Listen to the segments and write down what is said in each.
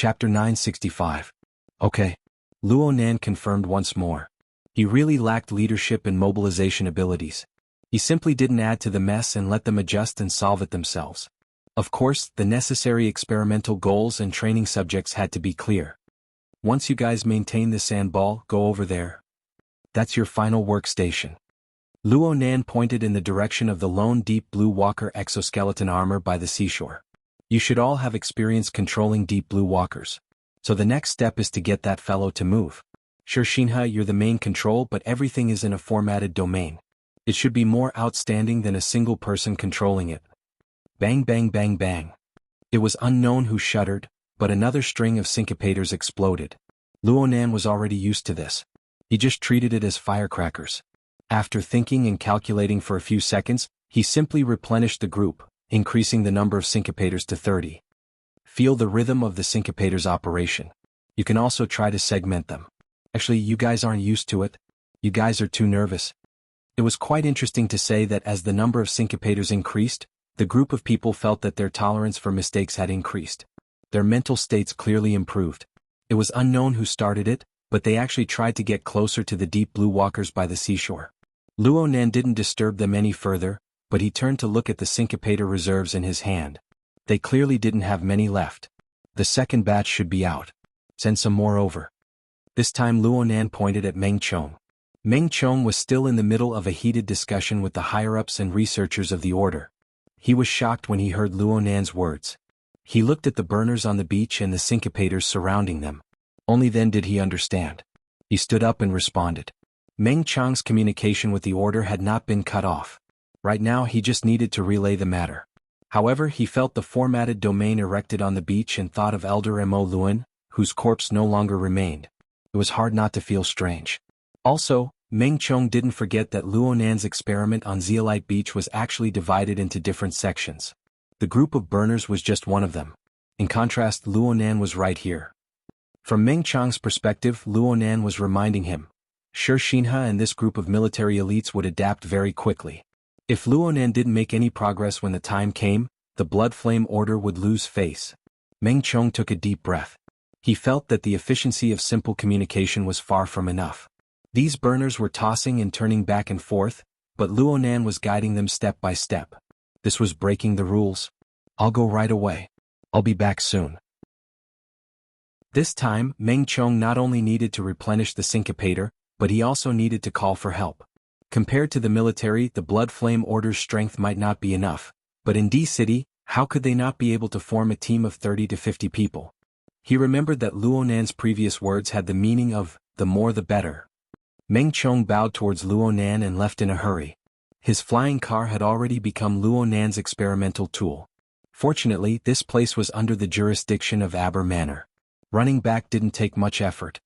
Chapter 965. Okay. Luo Nan confirmed once more. He really lacked leadership and mobilization abilities. He simply didn't add to the mess and let them adjust and solve it themselves. Of course, the necessary experimental goals and training subjects had to be clear. Once you guys maintain the sandball, go over there. That's your final workstation. Luo Nan pointed in the direction of the lone deep blue walker exoskeleton armor by the seashore. You should all have experience controlling deep blue walkers. So the next step is to get that fellow to move. Sure, xianxia, you're the main control, but everything is in a formatted domain. It should be more outstanding than a single person controlling it. Bang bang bang bang. It was unknown who shuddered, but another string of syncopators exploded. Luo Nan was already used to this. He just treated it as firecrackers. After thinking and calculating for a few seconds, he simply replenished the group, increasing the number of syncopators to 30. Feel the rhythm of the syncopators' operation. You can also try to segment them. Actually, you guys aren't used to it. You guys are too nervous. It was quite interesting to say that as the number of syncopators increased, the group of people felt that their tolerance for mistakes had increased. Their mental states clearly improved. It was unknown who started it, but they actually tried to get closer to the deep blue walkers by the seashore. Luo Nan didn't disturb them any further, but he turned to look at the syncopator reserves in his hand. They clearly didn't have many left. The second batch should be out. Send some more over. This time Luo Nan pointed at Meng Chong. Meng Chong was still in the middle of a heated discussion with the higher-ups and researchers of the order. He was shocked when he heard Luo Nan's words. He looked at the burners on the beach and the syncopators surrounding them. Only then did he understand. He stood up and responded. Meng Chong's communication with the order had not been cut off. Right now he just needed to relay the matter. However, he felt the formatted domain erected on the beach and thought of Elder Mo Luan, whose corpse no longer remained. It was hard not to feel strange. Also, Meng Chong didn't forget that Luo Nan's experiment on Zeolite Beach was actually divided into different sections. The group of burners was just one of them. In contrast, Luo Nan was right here. From Meng Chong's perspective, Luo Nan was reminding him. Sure, xianxia and this group of military elites would adapt very quickly. If Luo Nan didn't make any progress when the time came, the Blood Flame Order would lose face. Meng Chong took a deep breath. He felt that the efficiency of simple communication was far from enough. These burners were tossing and turning back and forth, but Luo Nan was guiding them step by step. This was breaking the rules. I'll go right away. I'll be back soon. This time, Meng Chong not only needed to replenish the syncopator, but he also needed to call for help. Compared to the military, the Blood Flame Order's strength might not be enough, but in D-City, how could they not be able to form a team of 30 to 50 people? He remembered that Luo Nan's previous words had the meaning of, the more the better. Meng Chong bowed towards Luo Nan and left in a hurry. His flying car had already become Luo Nan's experimental tool. Fortunately, this place was under the jurisdiction of Aber Manor. Running back didn't take much effort.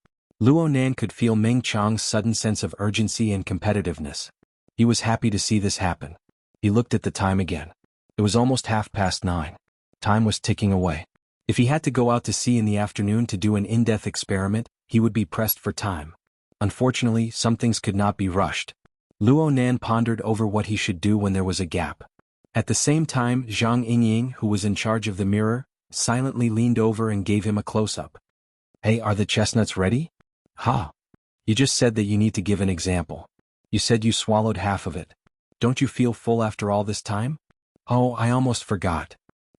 Luo Nan could feel Meng Chong's sudden sense of urgency and competitiveness. He was happy to see this happen. He looked at the time again. It was almost 9:30. Time was ticking away. If he had to go out to sea in the afternoon to do an in-depth experiment, he would be pressed for time. Unfortunately, some things could not be rushed. Luo Nan pondered over what he should do when there was a gap. At the same time, Zhang Yingying, who was in charge of the mirror, silently leaned over and gave him a close-up. Hey, are the chestnuts ready? Ha! You just said that you need to give an example. You said you swallowed half of it. Don't you feel full after all this time? Oh, I almost forgot.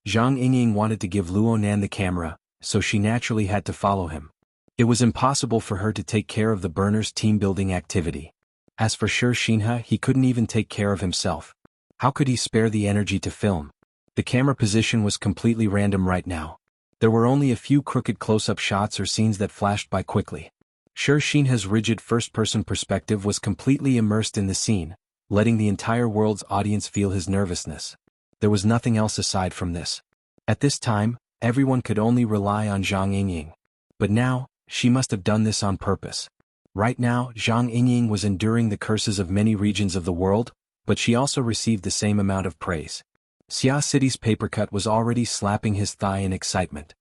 Zhang Yingying wanted to give Luo Nan the camera, so she naturally had to follow him. It was impossible for her to take care of the burners' team-building activity. As for Sure xianxia, he couldn't even take care of himself. How could he spare the energy to film? The camera position was completely random right now. There were only a few crooked close-up shots or scenes that flashed by quickly. Sure xianxia's rigid first-person perspective was completely immersed in the scene, letting the entire world's audience feel his nervousness. There was nothing else aside from this. At this time, everyone could only rely on Zhang Yingying. But now, she must have done this on purpose. Right now, Zhang Yingying was enduring the curses of many regions of the world, but she also received the same amount of praise. Xia City's papercut was already slapping his thigh in excitement.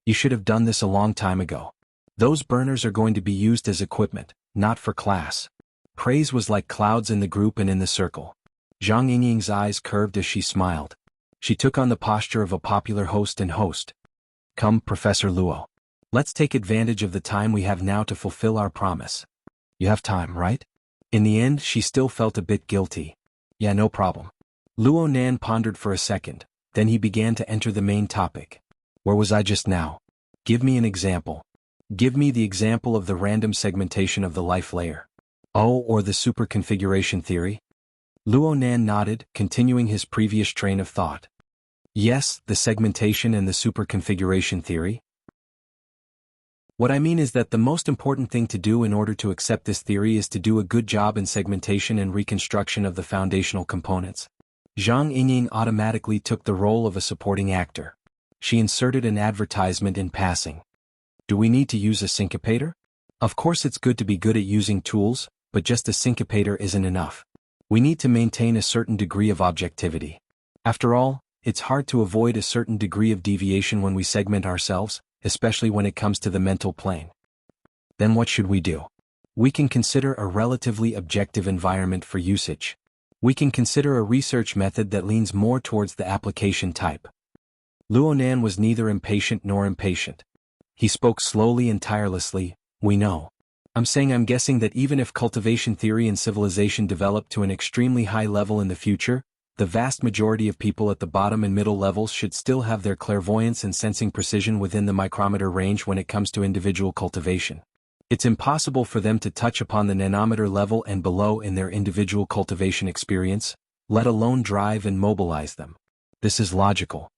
You should have done this a long time ago. Those burners are going to be used as equipment, not for class. Praise was like clouds in the group and in the circle. Zhang Yingying's eyes curved as she smiled. She took on the posture of a popular host and host. Come, Professor Luo. Let's take advantage of the time we have now to fulfill our promise. You have time, right? In the end, she still felt a bit guilty. Yeah, no problem. Luo Nan pondered for a second, then he began to enter the main topic. Where was I just now? Give me an example. Give me the example of the random segmentation of the life layer. Oh, or the superconfiguration theory? Luo Nan nodded, continuing his previous train of thought. Yes, the segmentation and the superconfiguration theory. What I mean is that the most important thing to do in order to accept this theory is to do a good job in segmentation and reconstruction of the foundational components. Zhang Yingying automatically took the role of a supporting actor. She inserted an advertisement in passing. Do we need to use a syncopator? Of course it's good to be good at using tools, but just a syncopator isn't enough. We need to maintain a certain degree of objectivity. After all, it's hard to avoid a certain degree of deviation when we segment ourselves, especially when it comes to the mental plane. Then what should we do? We can consider a relatively objective environment for usage. We can consider a research method that leans more towards the application type. Luo Nan was neither impatient nor impatient. He spoke slowly and tirelessly. We know. I'm guessing that even if cultivation theory and civilization develop to an extremely high level in the future, the vast majority of people at the bottom and middle levels should still have their clairvoyance and sensing precision within the micrometer range when it comes to individual cultivation. It's impossible for them to touch upon the nanometer level and below in their individual cultivation experience, let alone drive and mobilize them. This is logical.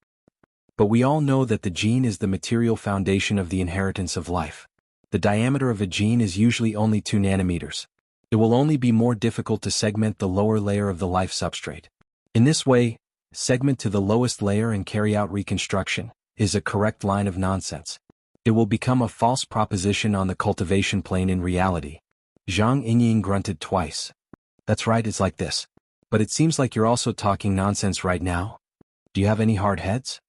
But we all know that the gene is the material foundation of the inheritance of life. The diameter of a gene is usually only 2 nanometers. It will only be more difficult to segment the lower layer of the life substrate. In this way, segment to the lowest layer and carry out reconstruction is a correct line of nonsense. It will become a false proposition on the cultivation plane in reality. Zhang Yingying grunted twice. That's right, it's like this. But it seems like you're also talking nonsense right now. Do you have any hard heads?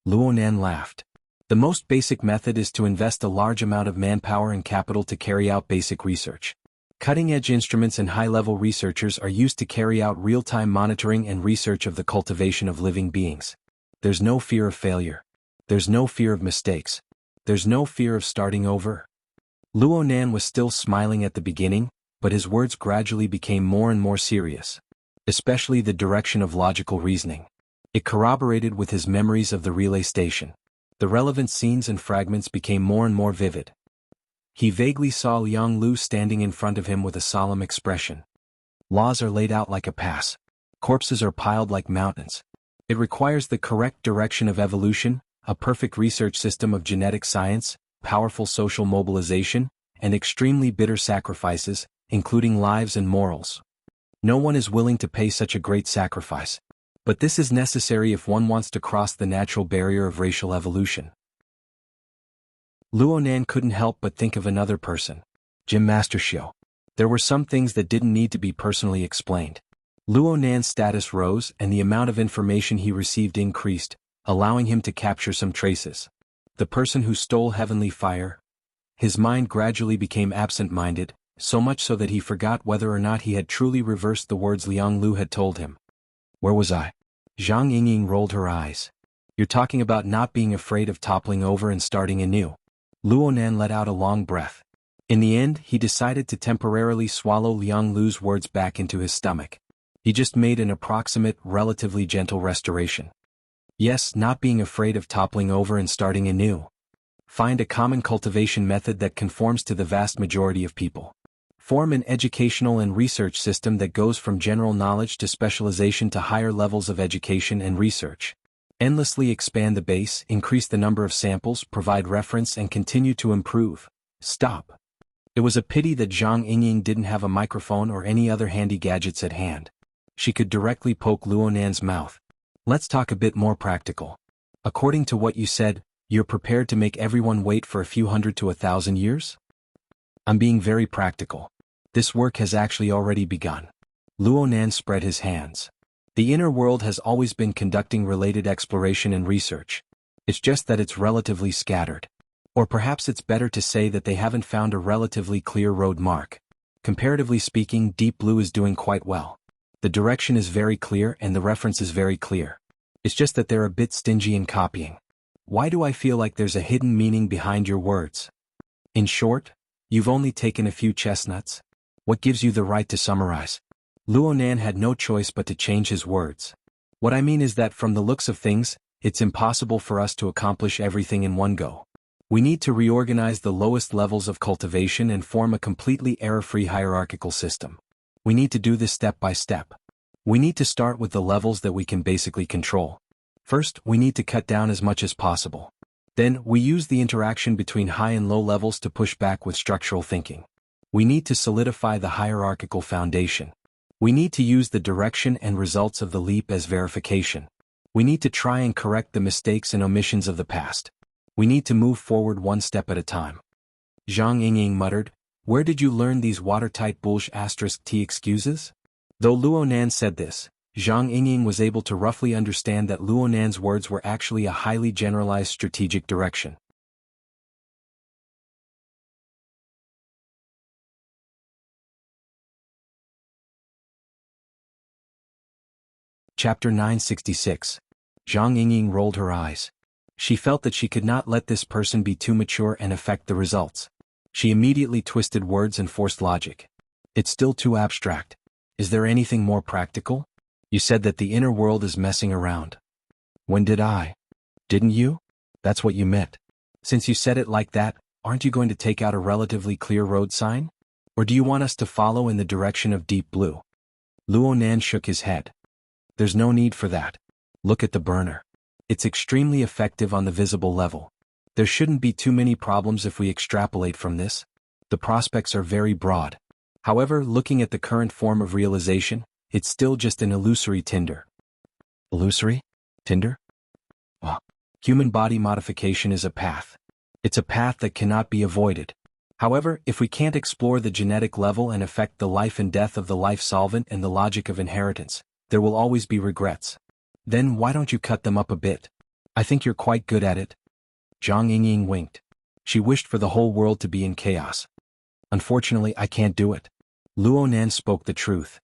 Luo Nan laughed. The most basic method is to invest a large amount of manpower and capital to carry out basic research. Cutting-edge instruments and high-level researchers are used to carry out real-time monitoring and research of the cultivation of living beings. There's no fear of failure. There's no fear of mistakes. There's no fear of starting over. Luo Nan was still smiling at the beginning, but his words gradually became more and more serious. Especially the direction of logical reasoning. It corroborated with his memories of the relay station. The relevant scenes and fragments became more and more vivid. He vaguely saw Liang Lu standing in front of him with a solemn expression. Laws are laid out like a pass. Corpses are piled like mountains. It requires the correct direction of evolution, a perfect research system of genetic science, powerful social mobilization, and extremely bitter sacrifices, including lives and morals. No one is willing to pay such a great sacrifice. But this is necessary if one wants to cross the natural barrier of racial evolution. Luo Nan couldn't help but think of another person. Jim Mastershio. There were some things that didn't need to be personally explained. Luo Nan's status rose and the amount of information he received increased, allowing him to capture some traces. The person who stole heavenly fire. His mind gradually became absent-minded, so much so that he forgot whether or not he had truly reversed the words Liang Lu had told him. Where was I? Zhang Yingying rolled her eyes. You're talking about not being afraid of toppling over and starting anew. Luo Nan let out a long breath. In the end, he decided to temporarily swallow Liang Lu's words back into his stomach. He just made an approximate, relatively gentle restoration. Yes, not being afraid of toppling over and starting anew. Find a common cultivation method that conforms to the vast majority of people. Form an educational and research system that goes from general knowledge to specialization to higher levels of education and research. Endlessly expand the base, increase the number of samples, provide reference and continue to improve. Stop. It was a pity that Zhang Yingying didn't have a microphone or any other handy gadgets at hand. She could directly poke Luo Nan's mouth. Let's talk a bit more practical. According to what you said, you're prepared to make everyone wait for a few hundred to 1,000 years? I'm being very practical. This work has actually already begun. Luo Nan spread his hands. The inner world has always been conducting related exploration and research. It's just that it's relatively scattered. Or perhaps it's better to say that they haven't found a relatively clear road mark. Comparatively speaking, Deep Blue is doing quite well. The direction is very clear and the reference is very clear. It's just that they're a bit stingy in copying. Why do I feel like there's a hidden meaning behind your words? In short, you've only taken a few chestnuts? What gives you the right to summarize? Luonan had no choice but to change his words. What I mean is that from the looks of things, it's impossible for us to accomplish everything in one go. We need to reorganize the lowest levels of cultivation and form a completely error-free hierarchical system. We need to do this step by step. We need to start with the levels that we can basically control. First, we need to cut down as much as possible. Then, we use the interaction between high and low levels to push back with structural thinking. We need to solidify the hierarchical foundation. We need to use the direction and results of the leap as verification. We need to try and correct the mistakes and omissions of the past. We need to move forward one step at a time. Zhang Yingying muttered, "Where did you learn these watertight *T excuses?" Though Luonan said this, Zhang Yingying was able to roughly understand that Luonan's words were actually a highly generalized strategic direction. Chapter 966. Zhang Yingying rolled her eyes. She felt that she could not let this person be too mature and affect the results. She immediately twisted words and forced logic. It's still too abstract. Is there anything more practical? You said that the inner world is messing around. When did I? Didn't you? That's what you meant. Since you said it like that, aren't you going to take out a relatively clear road sign? Or do you want us to follow in the direction of deep blue? Luonan shook his head. There's no need for that. Look at the burner. It's extremely effective on the visible level. There shouldn't be too many problems if we extrapolate from this. The prospects are very broad. However, looking at the current form of realization, it's still just an illusory tinder. Illusory? Tinder? Oh. Human body modification is a path. It's a path that cannot be avoided. However, if we can't explore the genetic level and affect the life and death of the life solvent and the logic of inheritance, there will always be regrets. Then why don't you cut them up a bit? I think you're quite good at it. Zhang Yingying winked. She wished for the whole world to be in chaos. Unfortunately, I can't do it. Luonan spoke the truth.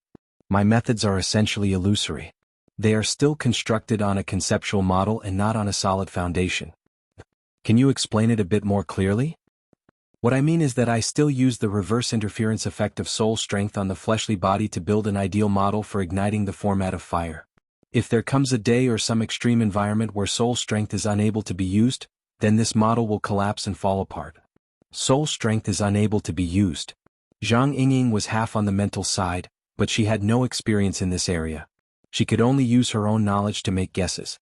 My methods are essentially illusory. They are still constructed on a conceptual model and not on a solid foundation. Can you explain it a bit more clearly? What I mean is that I still use the reverse interference effect of soul strength on the fleshly body to build an ideal model for igniting the format of fire. If there comes a day or some extreme environment where soul strength is unable to be used, then this model will collapse and fall apart. Soul strength is unable to be used. Zhang Yingying was half on the mental side, but she had no experience in this area. She could only use her own knowledge to make guesses.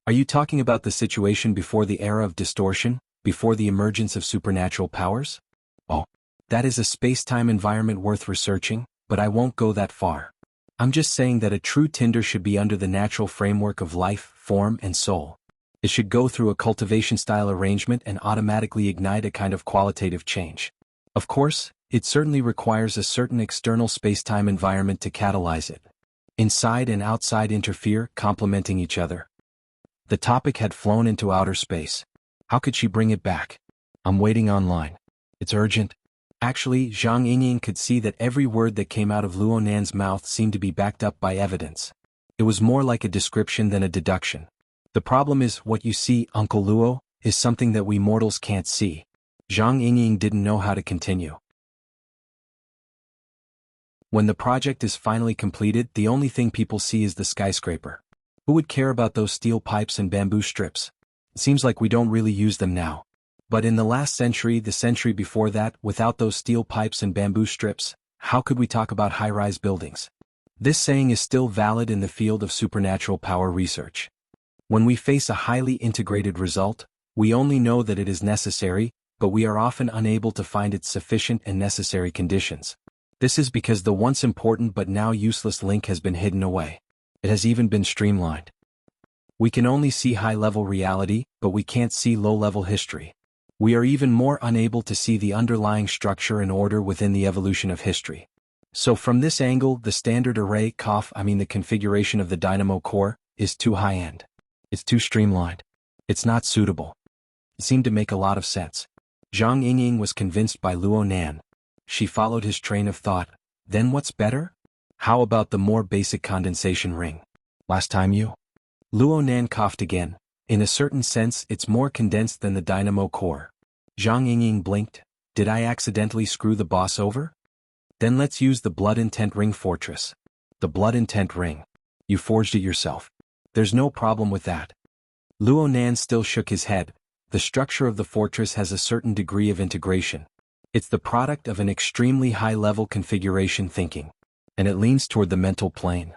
Are you talking about the situation before the era of distortion, before the emergence of supernatural powers? Oh, that is a space-time environment worth researching, but I won't go that far. I'm just saying that a true tinder should be under the natural framework of life, form, and soul. It should go through a cultivation-style arrangement and automatically ignite a kind of qualitative change. Of course, it certainly requires a certain external space-time environment to catalyze it. Inside and outside interfere, complementing each other. The topic had flown into outer space. How could she bring it back? I'm waiting online. It's urgent. Actually, Zhang Yingying could see that every word that came out of Luonan's mouth seemed to be backed up by evidence. It was more like a description than a deduction. The problem is, what you see, Uncle Luo, is something that we mortals can't see. Zhang Yingying didn't know how to continue. When the project is finally completed, the only thing people see is the skyscraper. Who would care about those steel pipes and bamboo strips? It seems like we don't really use them now. But in the last century, the century before that, without those steel pipes and bamboo strips, how could we talk about high-rise buildings? This saying is still valid in the field of supernatural power research. When we face a highly integrated result, we only know that it is necessary, but we are often unable to find its sufficient and necessary conditions. This is because the once important but now useless link has been hidden away. It has even been streamlined. We can only see high-level reality, but we can't see low-level history. We are even more unable to see the underlying structure and order within the evolution of history. So from this angle, the standard array the configuration of the dynamo core, is too high-end. It's too streamlined. It's not suitable. It seemed to make a lot of sense. Zhang Yingying was convinced by Luonan. She followed his train of thought. Then what's better? How about the more basic condensation ring? Last time you? Luonan coughed again, In a certain sense, it's more condensed than the dynamo core. Zhang Yingying blinked. Did I accidentally screw the boss over? Then let's use the Blood Intent Ring Fortress. The Blood Intent Ring. You forged it yourself. There's no problem with that. Luo Nan still shook his head. The structure of the fortress has a certain degree of integration. It's the product of an extremely high-level configuration thinking, and it leans toward the mental plane.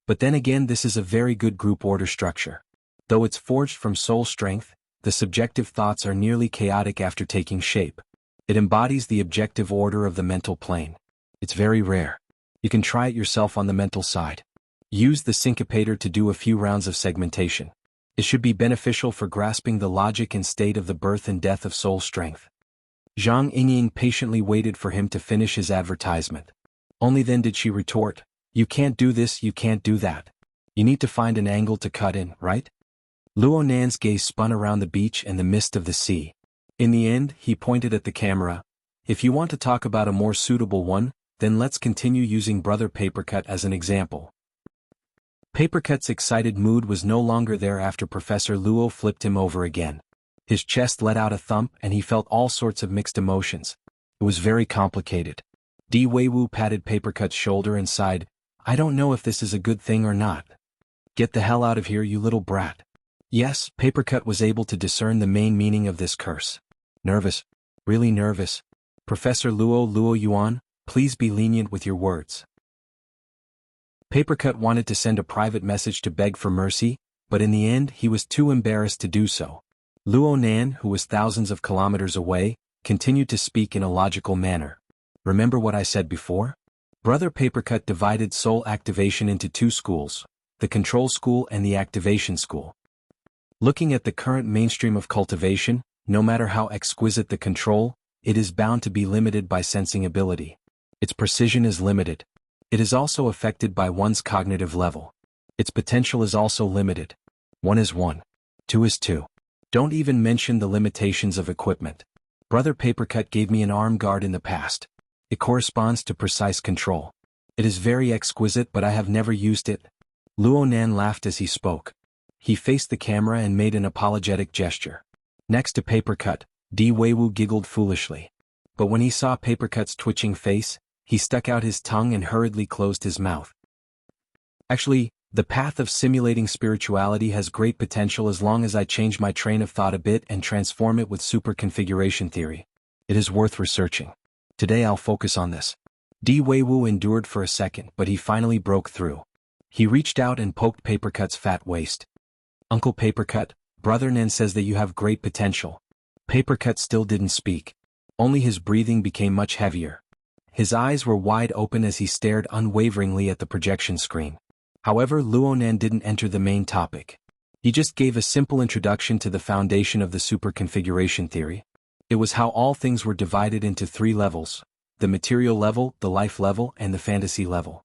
But then again, this is a very good group order structure. Though it's forged from soul strength, the subjective thoughts are nearly chaotic after taking shape. It embodies the objective order of the mental plane. It's very rare. You can try it yourself on the mental side. Use the syncopator to do a few rounds of segmentation. It should be beneficial for grasping the logic and state of the birth and death of soul strength. Zhang Yingying patiently waited for him to finish his advertisement. Only then did she retort, "You can't do this, you can't do that. You need to find an angle to cut in, right?" Luo Nan's gaze spun around the beach and the mist of the sea. In the end, he pointed at the camera. "If you want to talk about a more suitable one, then let's continue using Brother Papercut as an example." Papercut's excited mood was no longer there after Professor Luo flipped him over again. His chest let out a thump and he felt all sorts of mixed emotions. It was very complicated. Di Weiwu patted Papercut's shoulder and sighed, "I don't know if this is a good thing or not. Get the hell out of here, you little brat." Yes, Papercut was able to discern the main meaning of this curse. Nervous. Really nervous. Professor Luo Yuan, please be lenient with your words. Papercut wanted to send a private message to beg for mercy, but in the end he was too embarrassed to do so. Luo Nan, who was thousands of kilometers away, continued to speak in a logical manner. "Remember what I said before? Brother Papercut divided soul activation into two schools, the control school and the activation school. Looking at the current mainstream of cultivation, no matter how exquisite the control, it is bound to be limited by sensing ability. Its precision is limited. It is also affected by one's cognitive level. Its potential is also limited. 1 is 1. 2 is 2. Don't even mention the limitations of equipment. Brother Papercut gave me an arm guard in the past. It corresponds to precise control. It is very exquisite, but I have never used it." Luo Nan laughed as he spoke. He faced the camera and made an apologetic gesture. Next to Papercut, Di Weiwu giggled foolishly. But when he saw Papercut's twitching face, he stuck out his tongue and hurriedly closed his mouth. "Actually, the path of simulating spirituality has great potential as long as I change my train of thought a bit and transform it with super configuration theory. It is worth researching. Today I'll focus on this." Di Weiwu endured for a second, but he finally broke through. He reached out and poked Papercut's fat waist. "Uncle Papercut, Brother Nan says that you have great potential." Papercut still didn't speak. Only his breathing became much heavier. His eyes were wide open as he stared unwaveringly at the projection screen. However, Luo Nan didn't enter the main topic. He just gave a simple introduction to the foundation of the super configuration theory. It was how all things were divided into 3 levels: the material level, the life level, and the fantasy level.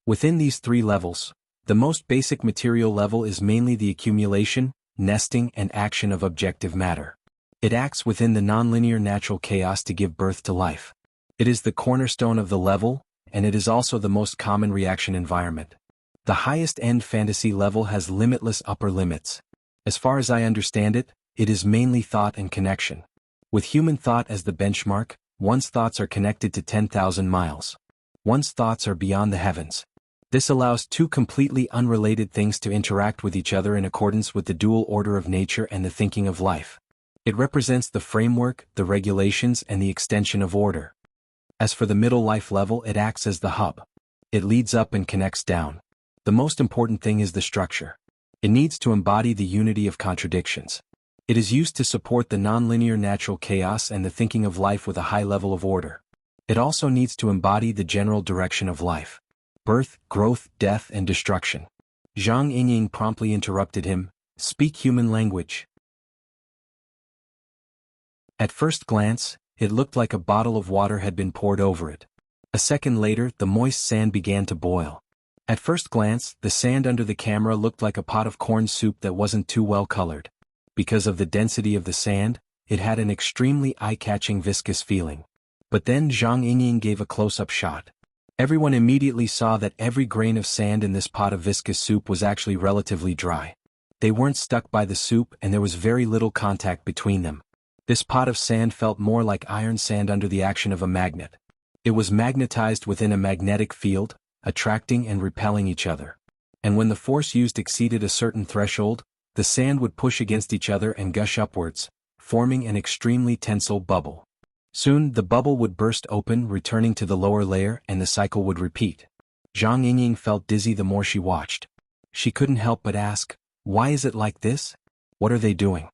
Within these 3 levels, the most basic material level is mainly the accumulation, nesting, and action of objective matter. It acts within the nonlinear natural chaos to give birth to life. It is the cornerstone of the level, and it is also the most common reaction environment. The highest end fantasy level has limitless upper limits. As far as I understand it, it is mainly thought and connection. With human thought as the benchmark, one's thoughts are connected to 10,000 miles. One's thoughts are beyond the heavens. This allows 2 completely unrelated things to interact with each other in accordance with the dual order of nature and the thinking of life. It represents the framework, the regulations, and the extension of order. As for the middle life level, it acts as the hub. It leads up and connects down. The most important thing is the structure. It needs to embody the unity of contradictions. It is used to support the nonlinear natural chaos and the thinking of life with a high level of order. It also needs to embody the general direction of life: birth, growth, death, and destruction. Zhang Yingying promptly interrupted him. "Speak human language." At first glance, it looked like a bottle of water had been poured over it. A second later, the moist sand began to boil. At first glance, the sand under the camera looked like a pot of corn soup that wasn't too well colored. Because of the density of the sand, it had an extremely eye-catching viscous feeling. But then Zhang Yingying gave a close-up shot. Everyone immediately saw that every grain of sand in this pot of viscous soup was actually relatively dry. They weren't stuck by the soup and there was very little contact between them. This pot of sand felt more like iron sand under the action of a magnet. It was magnetized within a magnetic field, attracting and repelling each other. And when the force used exceeded a certain threshold, the sand would push against each other and gush upwards, forming an extremely tensile bubble. Soon the bubble would burst open, returning to the lower layer, and the cycle would repeat. Xianxia felt dizzy the more she watched. She couldn't help but ask, "Why is it like this? What are they doing?"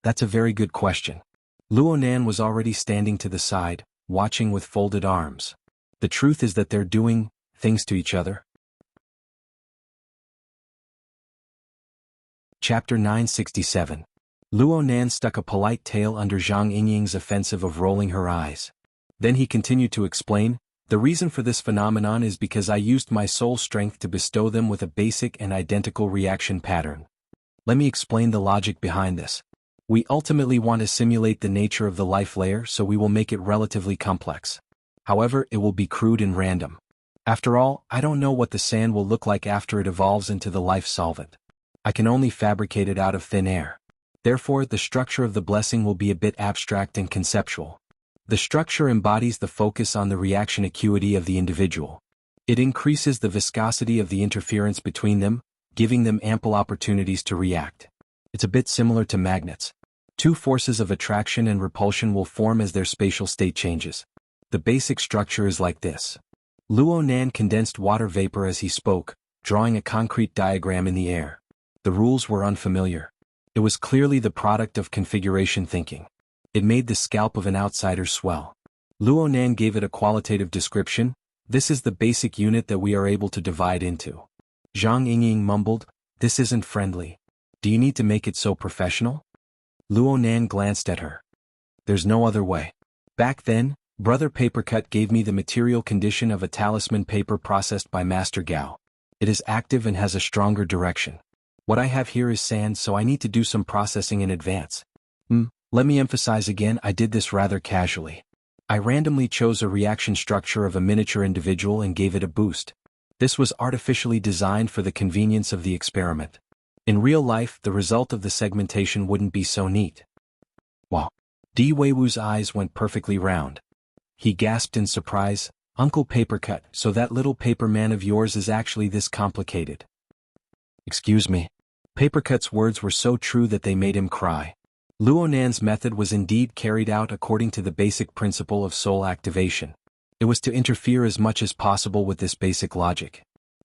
That's a very good question. Luonan was already standing to the side, watching with folded arms. The truth is that they're doing things to each other. Chapter 967. Luonan stuck a polite tail under Zhang Yingying's offensive of rolling her eyes. Then he continued to explain, "The reason for this phenomenon is because I used my soul strength to bestow them with a basic and identical reaction pattern. Let me explain the logic behind this. We ultimately want to simulate the nature of the life layer, so we will make it relatively complex. However, it will be crude and random. After all, I don't know what the sand will look like after it evolves into the life solvent. I can only fabricate it out of thin air. Therefore, the structure of the blessing will be a bit abstract and conceptual. The structure embodies the focus on the reaction acuity of the individual. It increases the viscosity of the interference between them, giving them ample opportunities to react. It's a bit similar to magnets. Two forces of attraction and repulsion will form as their spatial state changes. The basic structure is like this." Luonan condensed water vapor as he spoke, drawing a concrete diagram in the air. The rules were unfamiliar. It was clearly the product of configuration thinking. It made the scalp of an outsider swell. Luonan gave it a qualitative description. "This is the basic unit that we are able to divide into." Zhang Yingying mumbled, "This isn't friendly. Do you need to make it so professional?" Luonan glanced at her. "There's no other way. Back then, Brother Papercut gave me the material condition of a talisman paper processed by Master Gao. It is active and has a stronger direction. What I have here is sand, so I need to do some processing in advance. Let me emphasize again, I did this rather casually. I randomly chose a reaction structure of a miniature individual and gave it a boost. This was artificially designed for the convenience of the experiment. In real life, the result of the segmentation wouldn't be so neat." Wow. Di Weiwu's eyes went perfectly round. He gasped in surprise, "Uncle Papercut, so that little paper man of yours is actually this complicated?" "Excuse me." Papercut's words were so true that they made him cry. Luonan's method was indeed carried out according to the basic principle of soul activation. It was to interfere as much as possible with this basic logic.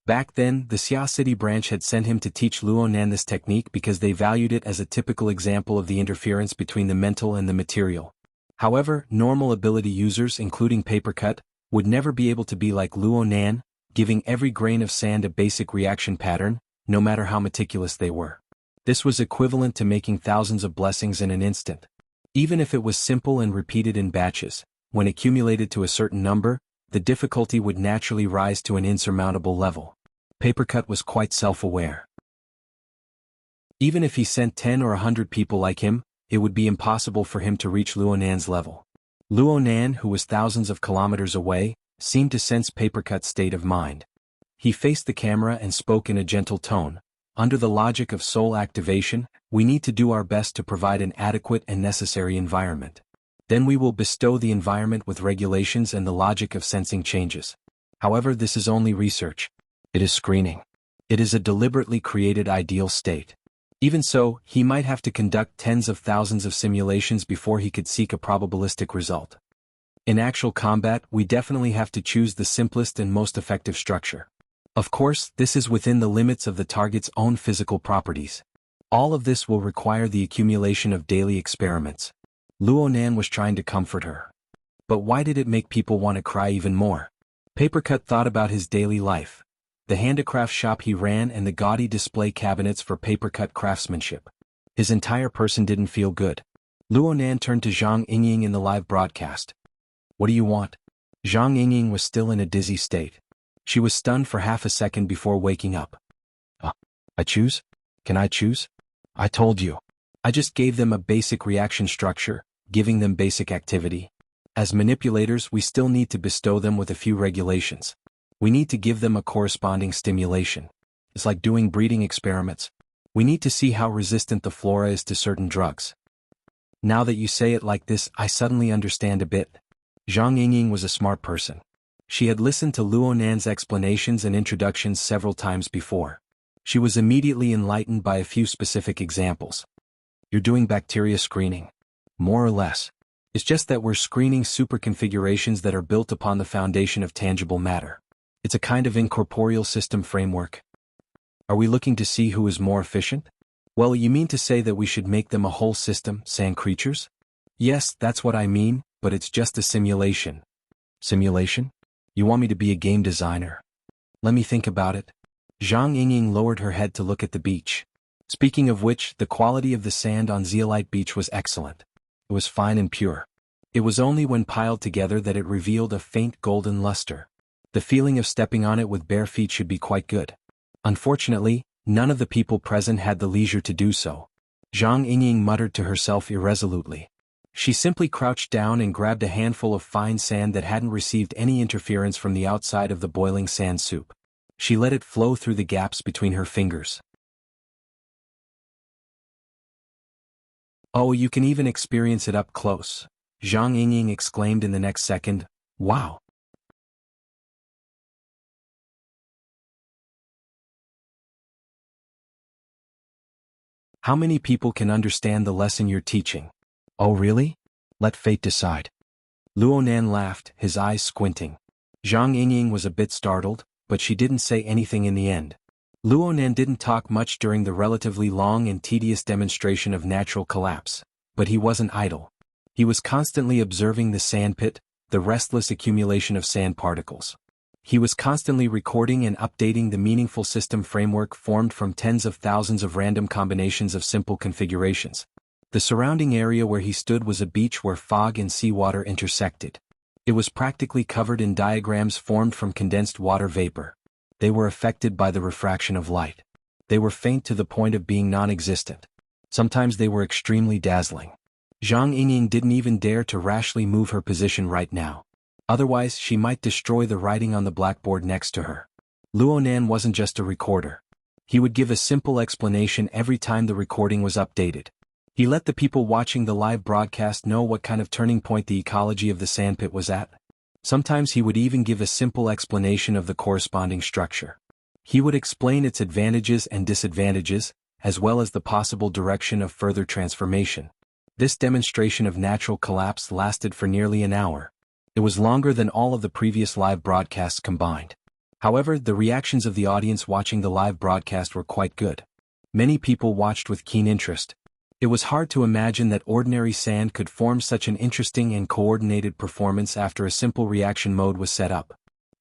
Back then, the Xia City branch had sent him to teach Luonan this technique because they valued it as a typical example of the interference between the mental and the material. However, normal ability users, including Papercut, would never be able to be like Luonan, giving every grain of sand a basic reaction pattern, no matter how meticulous they were. This was equivalent to making thousands of blessings in an instant. Even if it was simple and repeated in batches, when accumulated to a certain number, the difficulty would naturally rise to an insurmountable level. Papercut was quite self-aware. Even if he sent 10 or 100 people like him, it would be impossible for him to reach Luonan's level. Luonan, who was thousands of kilometers away, seemed to sense Papercut's state of mind. He faced the camera and spoke in a gentle tone. "Under the logic of soul activation, we need to do our best to provide an adequate and necessary environment. Then we will bestow the environment with regulations and the logic of sensing changes. However, this is only research. It is screening. It is a deliberately created ideal state. Even so, he might have to conduct tens of thousands of simulations before he could seek a probabilistic result. In actual combat, we definitely have to choose the simplest and most effective structure. Of course, this is within the limits of the target's own physical properties. All of this will require the accumulation of daily experiments." Luonan was trying to comfort her. But why did it make people want to cry even more? Papercut thought about his daily life. The handicraft shop he ran and the gaudy display cabinets for papercut craftsmanship. His entire person didn't feel good. Luonan turned to Zhang Yingying in the live broadcast. "What do you want?" Zhang Yingying was still in a dizzy state. She was stunned for half a second before waking up. I choose? Can I choose? I told you. I just gave them a basic reaction structure, giving them basic activity. As manipulators, we still need to bestow them with a few regulations. We need to give them a corresponding stimulation. It's like doing breeding experiments. We need to see how resistant the flora is to certain drugs. Now that you say it like this, I suddenly understand a bit. Zhang Yingying was a smart person. She had listened to Luo Nan's explanations and introductions several times before. She was immediately enlightened by a few specific examples. You're doing bacteria screening. More or less. It's just that we're screening superconfigurations that are built upon the foundation of tangible matter. It's a kind of incorporeal system framework. Are we looking to see who is more efficient? Well, you mean to say that we should make them a whole system, sand creatures? Yes, that's what I mean, but it's just a simulation. Simulation? You want me to be a game designer? Let me think about it. Zhang Yingying lowered her head to look at the beach. Speaking of which, the quality of the sand on Zeolite Beach was excellent. It was fine and pure. It was only when piled together that it revealed a faint golden luster. The feeling of stepping on it with bare feet should be quite good. Unfortunately, none of the people present had the leisure to do so. Zhang Yingying muttered to herself irresolutely. She simply crouched down and grabbed a handful of fine sand that hadn't received any interference from the outside of the boiling sand soup. She let it flow through the gaps between her fingers. Oh, you can even experience it up close, Zhang Yingying exclaimed in the next second. Wow! How many people can understand the lesson you're teaching? Oh really? Let fate decide. Luo Nan laughed, his eyes squinting. Zhang Yingying was a bit startled, but she didn't say anything in the end. Luo Nan didn't talk much during the relatively long and tedious demonstration of natural collapse, but he wasn't idle. He was constantly observing the sandpit, the restless accumulation of sand particles. He was constantly recording and updating the meaningful system framework formed from tens of thousands of random combinations of simple configurations. The surrounding area where he stood was a beach where fog and seawater intersected. It was practically covered in diagrams formed from condensed water vapor. They were affected by the refraction of light. They were faint to the point of being non-existent. Sometimes they were extremely dazzling. Zhang Yingying didn't even dare to rashly move her position right now. Otherwise, she might destroy the writing on the blackboard next to her. Luo Nan wasn't just a recorder. He would give a simple explanation every time the recording was updated. He let the people watching the live broadcast know what kind of turning point the ecology of the sandpit was at. Sometimes he would even give a simple explanation of the corresponding structure. He would explain its advantages and disadvantages, as well as the possible direction of further transformation. This demonstration of natural collapse lasted for nearly an hour. It was longer than all of the previous live broadcasts combined. However, the reactions of the audience watching the live broadcast were quite good. Many people watched with keen interest. It was hard to imagine that ordinary sand could form such an interesting and coordinated performance after a simple reaction mode was set up.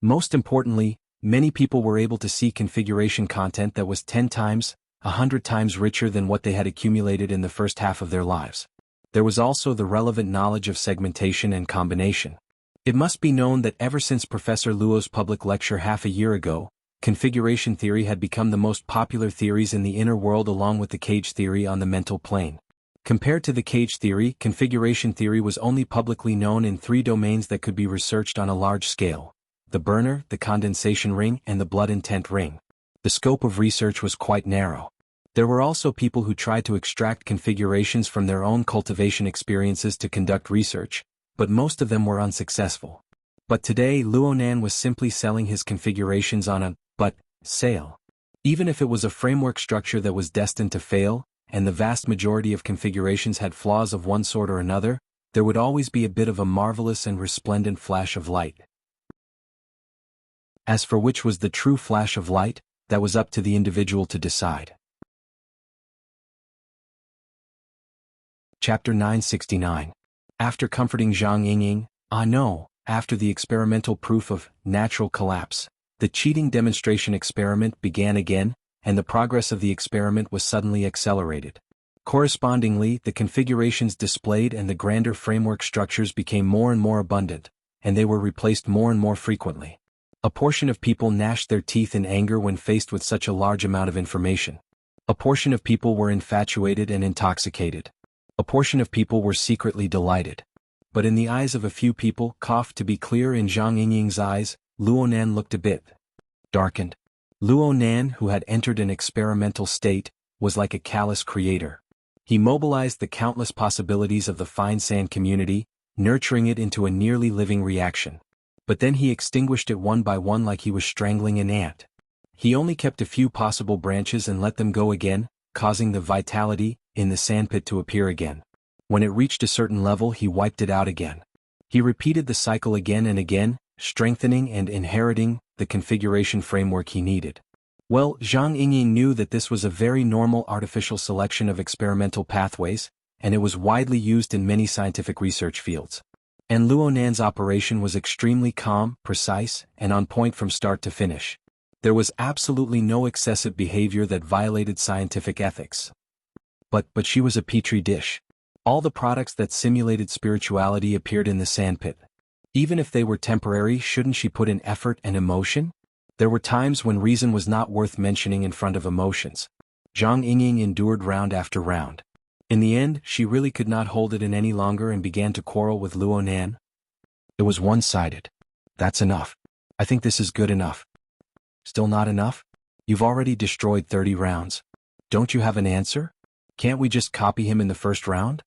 Most importantly, many people were able to see configuration content that was 10 times, 100 times richer than what they had accumulated in the first half of their lives. There was also the relevant knowledge of segmentation and combination. It must be known that ever since Professor Luo's public lecture half a year ago, configuration theory had become the most popular theories in the inner world along with the cage theory on the mental plane. Compared to the cage theory, configuration theory was only publicly known in 3 domains that could be researched on a large scale: the burner, the condensation ring, and the blood intent ring. The scope of research was quite narrow. There were also people who tried to extract configurations from their own cultivation experiences to conduct research, but most of them were unsuccessful. But today Luo Nan was simply selling his configurations on a sale. Even if it was a framework structure that was destined to fail, and the vast majority of configurations had flaws of one sort or another, there would always be a bit of a marvelous and resplendent flash of light. As for which was the true flash of light, that was up to the individual to decide. Chapter 969. After comforting Zhang Yingying, after the experimental proof of natural collapse, the cheating demonstration experiment began again, and the progress of the experiment was suddenly accelerated. Correspondingly, the configurations displayed and the grander framework structures became more and more abundant, and they were replaced more and more frequently. A portion of people gnashed their teeth in anger when faced with such a large amount of information. A portion of people were infatuated and intoxicated. A portion of people were secretly delighted. But in the eyes of a few people, to be clear in Zhang Yingying's eyes, Luo Nan looked a bit darkened. Luo Nan, who had entered an experimental state, was like a callous creator. He mobilized the countless possibilities of the fine sand community, nurturing it into a nearly living reaction. But then he extinguished it one by one like he was strangling an ant. He only kept a few possible branches and let them go again, causing the vitality in the sandpit to appear again. When it reached a certain level, he wiped it out again. He repeated the cycle again and again, strengthening and inheriting the configuration framework he needed. Well, Zhang Yingying knew that this was a very normal artificial selection of experimental pathways, and it was widely used in many scientific research fields. And Luo Nan's operation was extremely calm, precise, and on point from start to finish. There was absolutely no excessive behavior that violated scientific ethics. But she was a petri dish. All the products that simulated spirituality appeared in the sandpit. Even if they were temporary, shouldn't she put in effort and emotion? There were times when reason was not worth mentioning in front of emotions. Zhang Yingying endured round after round. In the end, she really could not hold it in any longer and began to quarrel with Luo Nan. It was one-sided. That's enough. I think this is good enough. Still not enough? You've already destroyed 30 rounds. Don't you have an answer? Can't we just copy him in the first round?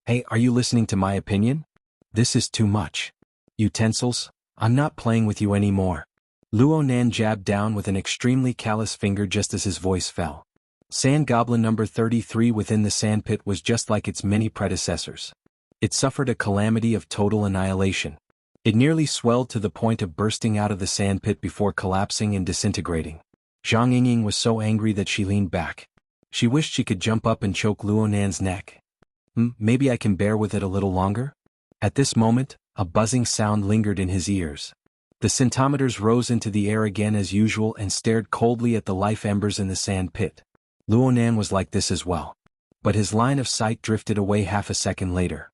Hey, are you listening to my opinion? This is too much. Utensils, I'm not playing with you anymore. Luo Nan jabbed down with an extremely callous finger just as his voice fell. Sand Goblin number 33 within the sandpit was just like its many predecessors. It suffered a calamity of total annihilation. It nearly swelled to the point of bursting out of the sandpit before collapsing and disintegrating. Zhang Yingying was so angry that she leaned back. She wished she could jump up and choke Luo Nan's neck. Maybe I can bear with it a little longer? At this moment, a buzzing sound lingered in his ears. The scintometers rose into the air again as usual and stared coldly at the life embers in the sand pit. Luo Nan was like this as well. But his line of sight drifted away half a second later.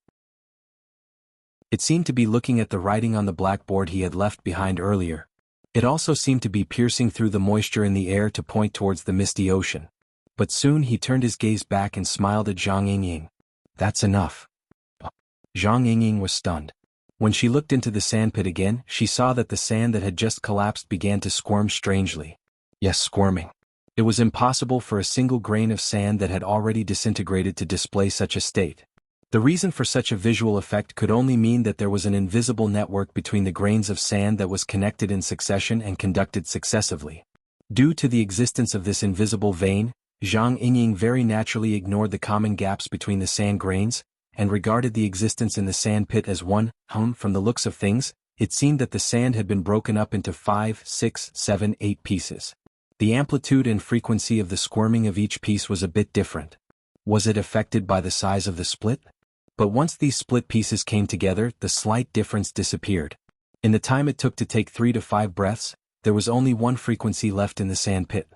It seemed to be looking at the writing on the blackboard he had left behind earlier. It also seemed to be piercing through the moisture in the air to point towards the misty ocean. But soon he turned his gaze back and smiled at Zhang Yingying. That's enough. Zhang Yingying was stunned. When she looked into the sandpit again, she saw that the sand that had just collapsed began to squirm strangely. Yes, squirming. It was impossible for a single grain of sand that had already disintegrated to display such a state. The reason for such a visual effect could only mean that there was an invisible network between the grains of sand that was connected in succession and conducted successively. Due to the existence of this invisible vein, Zhang Yingying very naturally ignored the common gaps between the sand grains, and regarded the existence in the sand pit as one. From the looks of things, it seemed that the sand had been broken up into 5, 6, 7, 8 pieces. The amplitude and frequency of the squirming of each piece was a bit different. Was it affected by the size of the split? But once these split pieces came together, the slight difference disappeared. In the time it took to take 3 to 5 breaths, there was only one frequency left in the sand pit.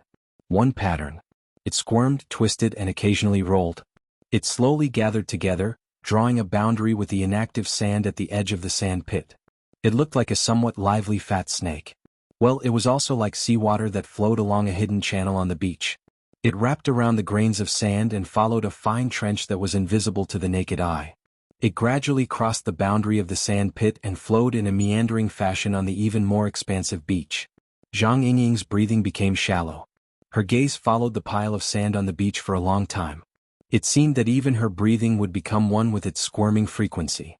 One pattern. It squirmed, twisted, and occasionally rolled. It slowly gathered together, drawing a boundary with the inactive sand at the edge of the sand pit. It looked like a somewhat lively fat snake. Well, it was also like seawater that flowed along a hidden channel on the beach. It wrapped around the grains of sand and followed a fine trench that was invisible to the naked eye. It gradually crossed the boundary of the sand pit and flowed in a meandering fashion on the even more expansive beach. Zhang Yingying's breathing became shallow. Her gaze followed the pile of sand on the beach for a long time. It seemed that even her breathing would become one with its squirming frequency.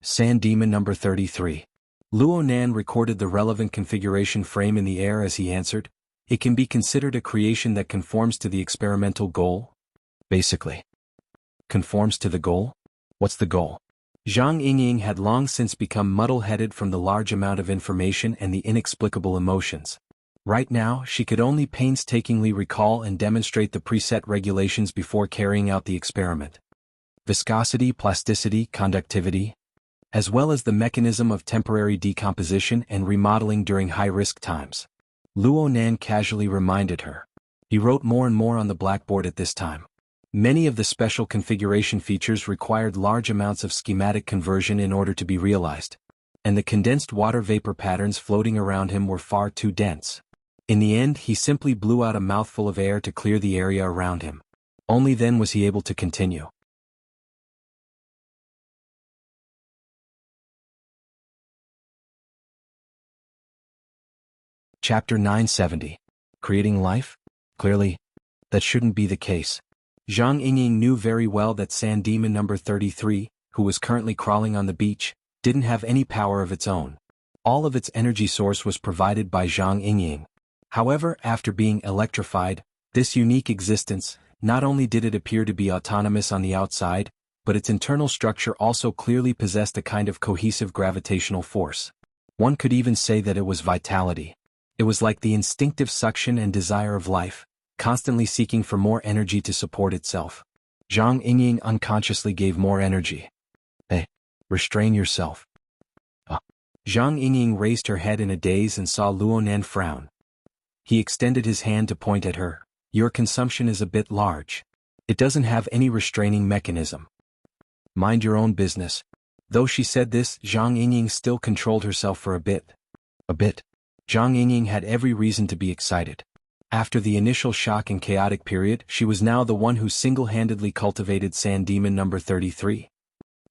Sand Demon number 33. Luo Nan recorded the relevant configuration frame in the air as he answered, "It can be considered a creation that conforms to the experimental goal?" Basically. Conforms to the goal? What's the goal? Zhang Yingying had long since become muddle-headed from the large amount of information and the inexplicable emotions. Right now, she could only painstakingly recall and demonstrate the preset regulations before carrying out the experiment. Viscosity, plasticity, conductivity, as well as the mechanism of temporary decomposition and remodeling during high-risk times. Luo Nan casually reminded her. He wrote more and more on the blackboard at this time. Many of the special configuration features required large amounts of schematic conversion in order to be realized, and the condensed water vapor patterns floating around him were far too dense. In the end, he simply blew out a mouthful of air to clear the area around him. Only then was he able to continue. Chapter 970. Creating Life? Clearly, That shouldn't be the case. Zhang Yingying knew very well that Sand Demon number 33, who was currently crawling on the beach, didn't have any power of its own. All of its energy source was provided by Zhang Yingying. However, after being electrified, this unique existence, not only did it appear to be autonomous on the outside, but its internal structure also clearly possessed a kind of cohesive gravitational force. One could even say that it was vitality. It was like the instinctive suction and desire of life, constantly seeking for more energy to support itself. Zhang Yingying unconsciously gave more energy. Hey, restrain yourself. Zhang Yingying raised her head in a daze and saw Luonan frown. He extended his hand to point at her. Your consumption is a bit large. It doesn't have any restraining mechanism. Mind your own business. Though she said this, Zhang Yingying still controlled herself for a bit. Zhang Yingying had every reason to be excited. After the initial shock and chaotic period, she was now the one who single-handedly cultivated Sand Demon number 33.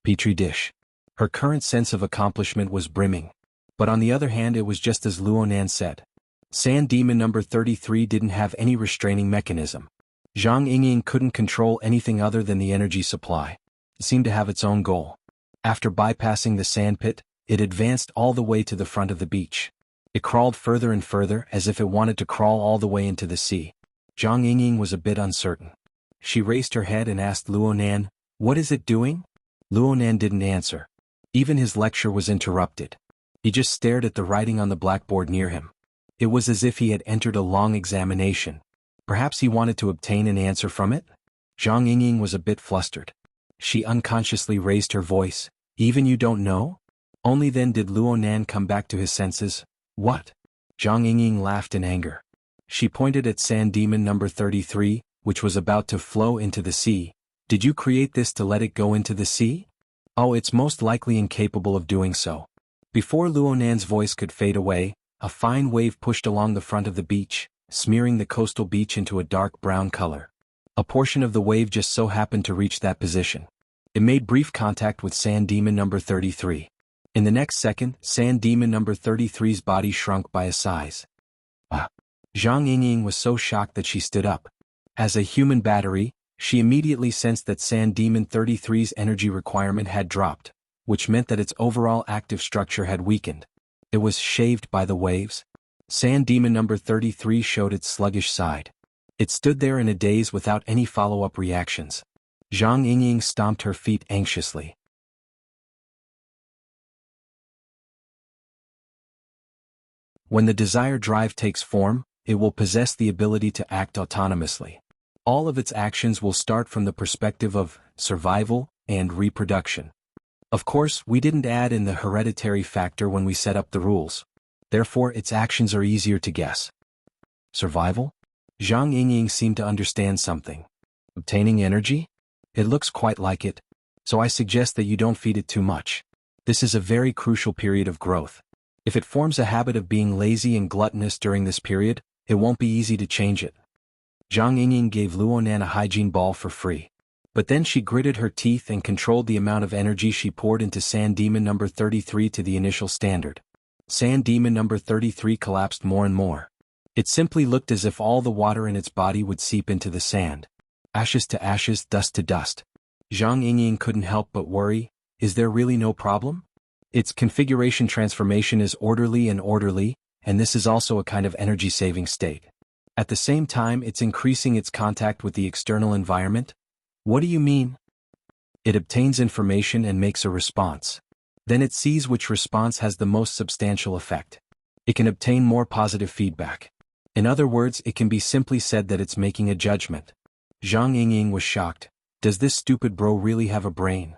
Petri dish. Her current sense of accomplishment was brimming. But on the other hand, it was just as Luonan said. Sand Demon number 33 didn't have any restraining mechanism. Zhang Yingying couldn't control anything other than the energy supply. It seemed to have its own goal. After bypassing the sandpit, it advanced all the way to the front of the beach. It crawled further and further as if it wanted to crawl all the way into the sea. Zhang Yingying was a bit uncertain. She raised her head and asked Luonan, "What is it doing?" Luonan didn't answer. Even his lecture was interrupted. He just stared at the writing on the blackboard near him. It was as if he had entered a long examination. Perhaps he wanted to obtain an answer from it? Zhang Yingying was a bit flustered. She unconsciously raised her voice. "Even you don't know?" Only then did Luonan come back to his senses. "What?" Zhang Yingying laughed in anger. She pointed at Sand Demon number 33, which was about to flow into the sea. "Did you create this to let it go into the sea?" "Oh, it's most likely incapable of doing so." Before Luonan's voice could fade away, a fine wave pushed along the front of the beach, smearing the coastal beach into a dark brown color. A portion of the wave just so happened to reach that position. It made brief contact with Sand Demon number 33. In the next second, Sand Demon number 33's body shrunk by a size. Zhang Yingying was so shocked that she stood up. As a human battery, she immediately sensed that Sand Demon 33's energy requirement had dropped, which meant that its overall active structure had weakened. It was shaved by the waves. Sand Demon number 33 showed its sluggish side. It stood there in a daze without any follow-up reactions. Zhang Yingying stomped her feet anxiously. When the desired drive takes form, it will possess the ability to act autonomously. All of its actions will start from the perspective of survival and reproduction. Of course, we didn't add in the hereditary factor when we set up the rules. Therefore, its actions are easier to guess. Survival? Zhang Yingying seemed to understand something. Obtaining energy? It looks quite like it. So I suggest that you don't feed it too much. This is a very crucial period of growth. If it forms a habit of being lazy and gluttonous during this period, it won't be easy to change it. Zhang Yingying gave Luonan a hygiene ball for free. But then she gritted her teeth and controlled the amount of energy she poured into Sand Demon number 33 to the initial standard. Sand Demon number 33 collapsed more and more. It simply looked as if all the water in its body would seep into the sand. Ashes to ashes, dust to dust. Zhang Yingying couldn't help but worry, is there really no problem? Its configuration transformation is orderly, and this is also a kind of energy-saving state. At the same time, it's increasing its contact with the external environment. What do you mean? It obtains information and makes a response. Then it sees which response has the most substantial effect. It can obtain more positive feedback. In other words, it can be simply said that it's making a judgment. Zhang Yingying was shocked. Does this stupid bro really have a brain?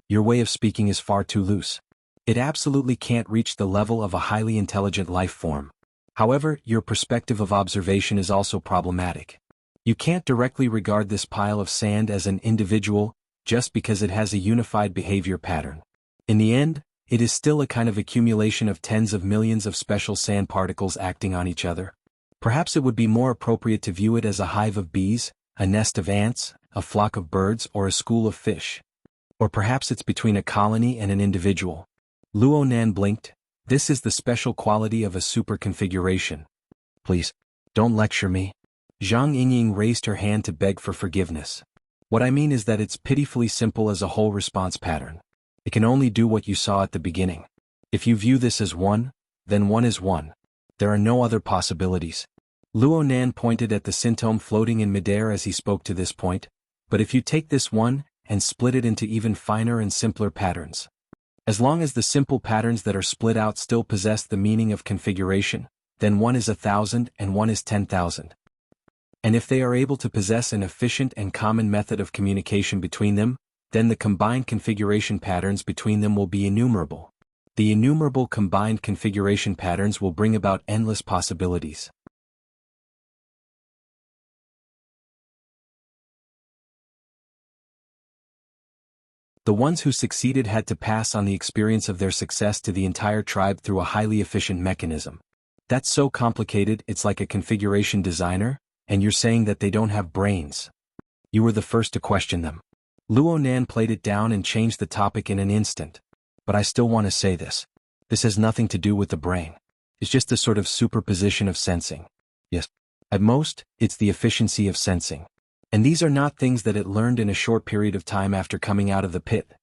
Your way of speaking is far too loose. It absolutely can't reach the level of a highly intelligent life form. However, your perspective of observation is also problematic. You can't directly regard this pile of sand as an individual, just because it has a unified behavior pattern. In the end, it is still a kind of accumulation of tens of millions of special sand particles acting on each other. Perhaps it would be more appropriate to view it as a hive of bees, a nest of ants, a flock of birds, or a school of fish. Or perhaps it's between a colony and an individual. Luonan blinked. This is the special quality of a super configuration. Please, don't lecture me. Zhang Yingying raised her hand to beg for forgiveness. What I mean is that it's pitifully simple as a whole response pattern. It can only do what you saw at the beginning. If you view this as one, then one is one. There are no other possibilities. Luo Nan pointed at the symptom floating in midair as he spoke to this point, but if you take this one, and split it into even finer and simpler patterns. As long as the simple patterns that are split out still possess the meaning of configuration, then one is 1,000 and one is 10,000. And if they are able to possess an efficient and common method of communication between them, then the combined configuration patterns between them will be innumerable. The innumerable combined configuration patterns will bring about endless possibilities. The ones who succeeded had to pass on the experience of their success to the entire tribe through a highly efficient mechanism. That's so complicated it's like a configuration designer, and you're saying that they don't have brains. You were the first to question them. Luo Nan played it down and changed the topic in an instant. But I still want to say this. This has nothing to do with the brain. It's just a sort of superposition of sensing. Yes. At most, it's the efficiency of sensing. And these are not things that it learned in a short period of time after coming out of the pit.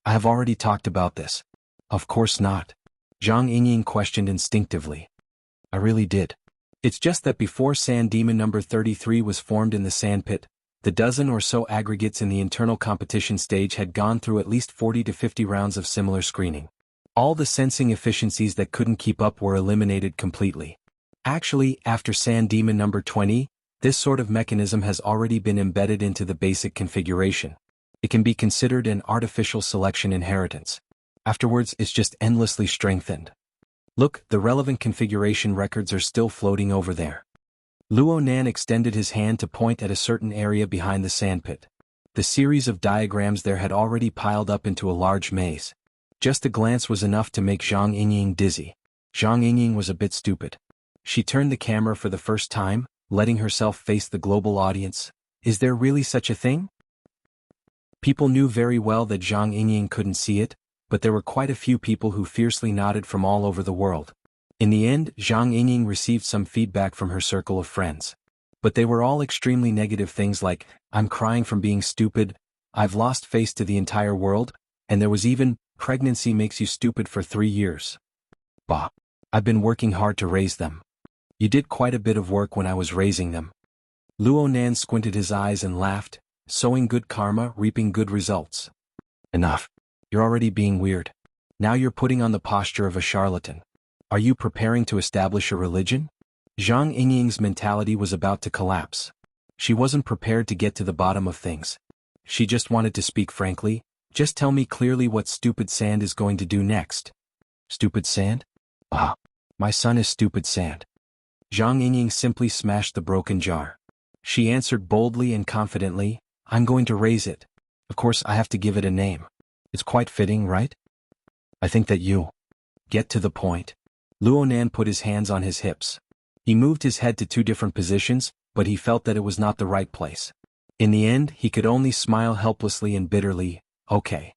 I have already talked about this. Of course not. Zhang Yingying questioned instinctively. I really did. It's just that before Sand Demon number 33 was formed in the sand pit, the dozen or so aggregates in the internal competition stage had gone through at least 40 to 50 rounds of similar screening. All the sensing efficiencies that couldn't keep up were eliminated completely. Actually, after Sand Demon number 20, this sort of mechanism has already been embedded into the basic configuration. It can be considered an artificial selection inheritance. Afterwards, it's just endlessly strengthened. Look, the relevant configuration records are still floating over there. Luo Nan extended his hand to point at a certain area behind the sandpit. The series of diagrams there had already piled up into a large maze. Just a glance was enough to make Zhang Yingying dizzy. Zhang Yingying was a bit stupid. She turned the camera for the first time, letting herself face the global audience. Is there really such a thing? People knew very well that Zhang Yingying couldn't see it, but there were quite a few people who fiercely nodded from all over the world. In the end, Zhang Yingying received some feedback from her circle of friends. But they were all extremely negative things like, I'm crying from being stupid, I've lost face to the entire world, and there was even, pregnancy makes you stupid for 3 years. Bah. I've been working hard to raise them. You did quite a bit of work when I was raising them. Luo Nan squinted his eyes and laughed, sowing good karma, reaping good results. Enough. You're already being weird. Now you're putting on the posture of a charlatan. Are you preparing to establish a religion? Zhang Yingying's mentality was about to collapse. She wasn't prepared to get to the bottom of things. She just wanted to speak frankly. Just tell me clearly what stupid sand is going to do next. Stupid sand? Ah, my son is stupid sand. Zhang Yingying simply smashed the broken jar. She answered boldly and confidently, I'm going to raise it. Of course I have to give it a name. It's quite fitting, right? I think that you get to the point. Luo Nan put his hands on his hips. He moved his head to 2 different positions, but he felt that it was not the right place. In the end, he could only smile helplessly and bitterly, okay.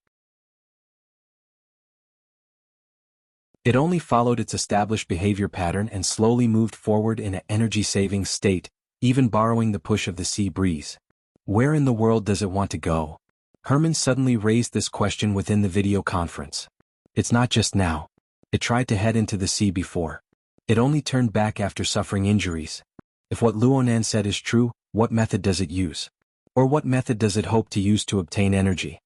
It only followed its established behavior pattern and slowly moved forward in an energy-saving state, even borrowing the push of the sea breeze. Where in the world does it want to go? Herman suddenly raised this question within the video conference. It's not just now. It tried to head into the sea before. It only turned back after suffering injuries. If what Luo Nan said is true, what method does it use? Or what method does it hope to use to obtain energy?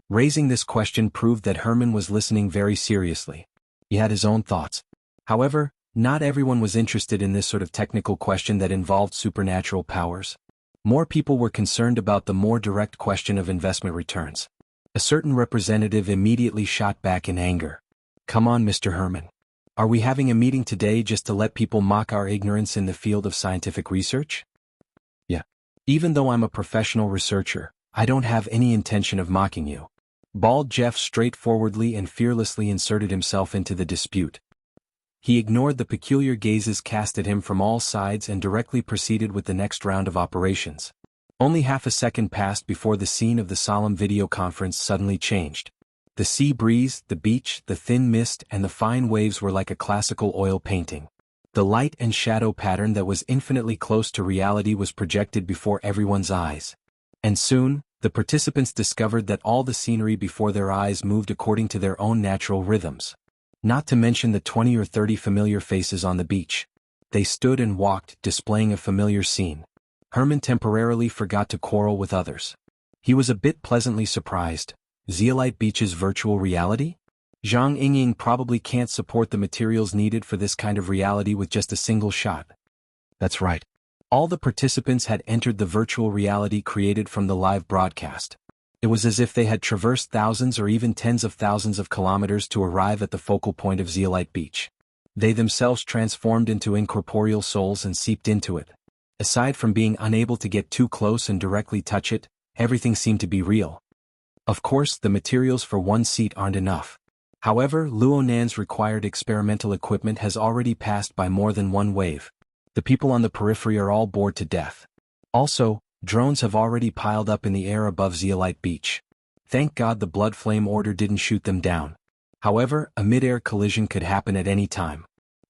Raising this question proved that Herman was listening very seriously. He had his own thoughts. However, not everyone was interested in this sort of technical question that involved supernatural powers. More people were concerned about the more direct question of investment returns. A certain representative immediately shot back in anger. Come on, Mr. Herman. Are we having a meeting today just to let people mock our ignorance in the field of scientific research? Yeah. Even though I'm a professional researcher, I don't have any intention of mocking you. Bald Jeff straightforwardly and fearlessly inserted himself into the dispute. He ignored the peculiar gazes cast at him from all sides and directly proceeded with the next round of operations. Only half a second passed before the scene of the solemn video conference suddenly changed. The sea breeze, the beach, the thin mist, and the fine waves were like a classical oil painting. The light and shadow pattern that was infinitely close to reality was projected before everyone's eyes. And soon, the participants discovered that all the scenery before their eyes moved according to their own natural rhythms. Not to mention the 20 or 30 familiar faces on the beach. They stood and walked, displaying a familiar scene. Herman temporarily forgot to quarrel with others. He was a bit pleasantly surprised. Zeolite Beach's virtual reality? Zhang Yingying probably can't support the materials needed for this kind of reality with just a single shot. That's right. All the participants had entered the virtual reality created from the live broadcast. It was as if they had traversed thousands or even tens of thousands of kilometers to arrive at the focal point of Zeolite Beach. They themselves transformed into incorporeal souls and seeped into it. Aside from being unable to get too close and directly touch it, everything seemed to be real. Of course, the materials for one seat aren't enough. However, Luo Nan's required experimental equipment has already passed by more than one wave. The people on the periphery are all bored to death. Also, drones have already piled up in the air above Zeolite Beach. Thank God the Blood Flame Order didn't shoot them down. However, a mid-air collision could happen at any time.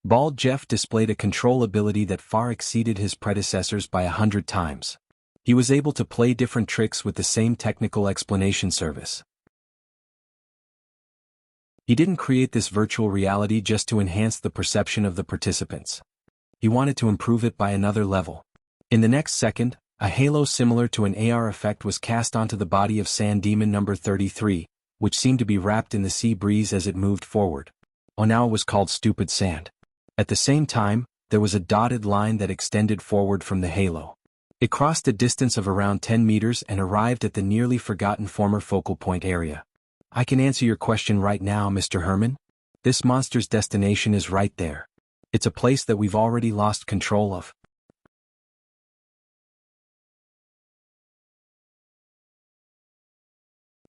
Bald Jeff displayed a control ability that far exceeded his predecessors by 100 times. He was able to play different tricks with the same technical explanation service. He didn't create this virtual reality just to enhance the perception of the participants. He wanted to improve it by another level. In the next second, a halo similar to an AR effect was cast onto the body of Sand Demon number 33, which seemed to be wrapped in the sea breeze as it moved forward. Now it was called Stupid Sand. At the same time, there was a dotted line that extended forward from the halo. It crossed a distance of around 10 meters and arrived at the nearly forgotten former focal point area. I can answer your question right now, Mr. Herman. This monster's destination is right there. It's a place that we've already lost control of.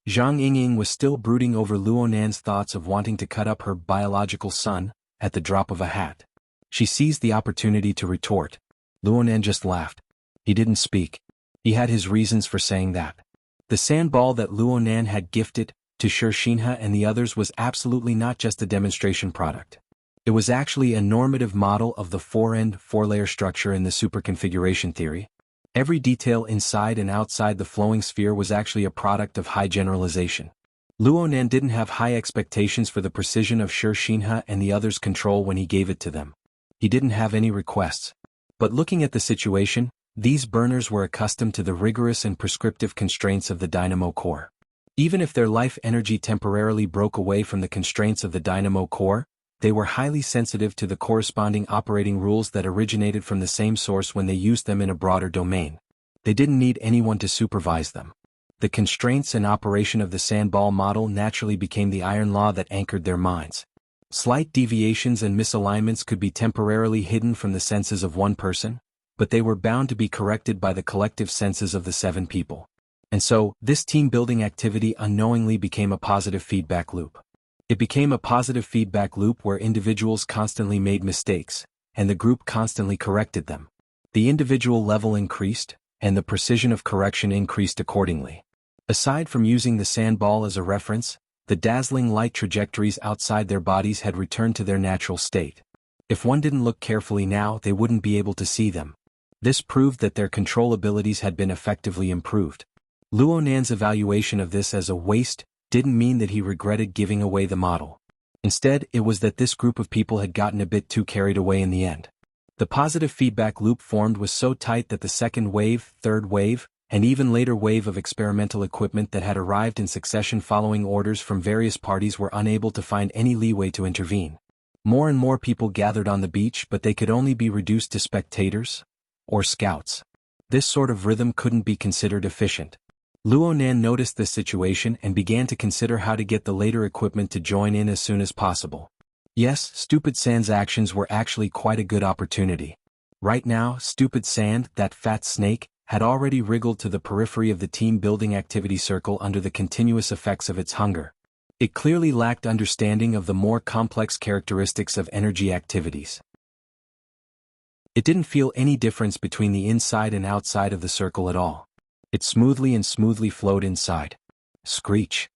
Zhang Yingying was still brooding over Luo Nan's thoughts of wanting to cut up her biological son, at the drop of a hat. She seized the opportunity to retort. Luo Nan just laughed. He didn't speak. He had his reasons for saying that. The sandball that Luo Nan had gifted to Xianxia and the others was absolutely not just a demonstration product. It was actually a normative model of the four-layer structure in the superconfiguration theory. Every detail inside and outside the flowing sphere was actually a product of high generalization. Luo Nan didn't have high expectations for the precision of Xianxia and the others' control when he gave it to them. He didn't have any requests. But looking at the situation, these burners were accustomed to the rigorous and prescriptive constraints of the dynamo core. Even if their life energy temporarily broke away from the constraints of the dynamo core, they were highly sensitive to the corresponding operating rules that originated from the same source when they used them in a broader domain. They didn't need anyone to supervise them. The constraints and operation of the sandball model naturally became the iron law that anchored their minds. Slight deviations and misalignments could be temporarily hidden from the senses of one person, but they were bound to be corrected by the collective senses of the 7 people. And so, this team-building activity unknowingly became a positive feedback loop. It became a positive feedback loop where individuals constantly made mistakes, and the group constantly corrected them. The individual level increased, and the precision of correction increased accordingly. Aside from using the sandball as a reference, the dazzling light trajectories outside their bodies had returned to their natural state. If one didn't look carefully now, they wouldn't be able to see them. This proved that their control abilities had been effectively improved. Luo Nan's evaluation of this as a waste didn't mean that he regretted giving away the model. Instead, it was that this group of people had gotten a bit too carried away in the end. The positive feedback loop formed was so tight that the second wave, third wave, and even later wave of experimental equipment that had arrived in succession following orders from various parties were unable to find any leeway to intervene. More and more people gathered on the beach, but they could only be reduced to spectators or scouts. This sort of rhythm couldn't be considered efficient. Luo Nan noticed this situation and began to consider how to get the later equipment to join in as soon as possible. Yes, Stupid Sand's actions were actually quite a good opportunity. Right now, Stupid Sand, that fat snake, had already wriggled to the periphery of the team-building activity circle under the continuous effects of its hunger. It clearly lacked understanding of the more complex characteristics of energy activities. It didn't feel any difference between the inside and outside of the circle at all. It smoothly flowed inside. Screech.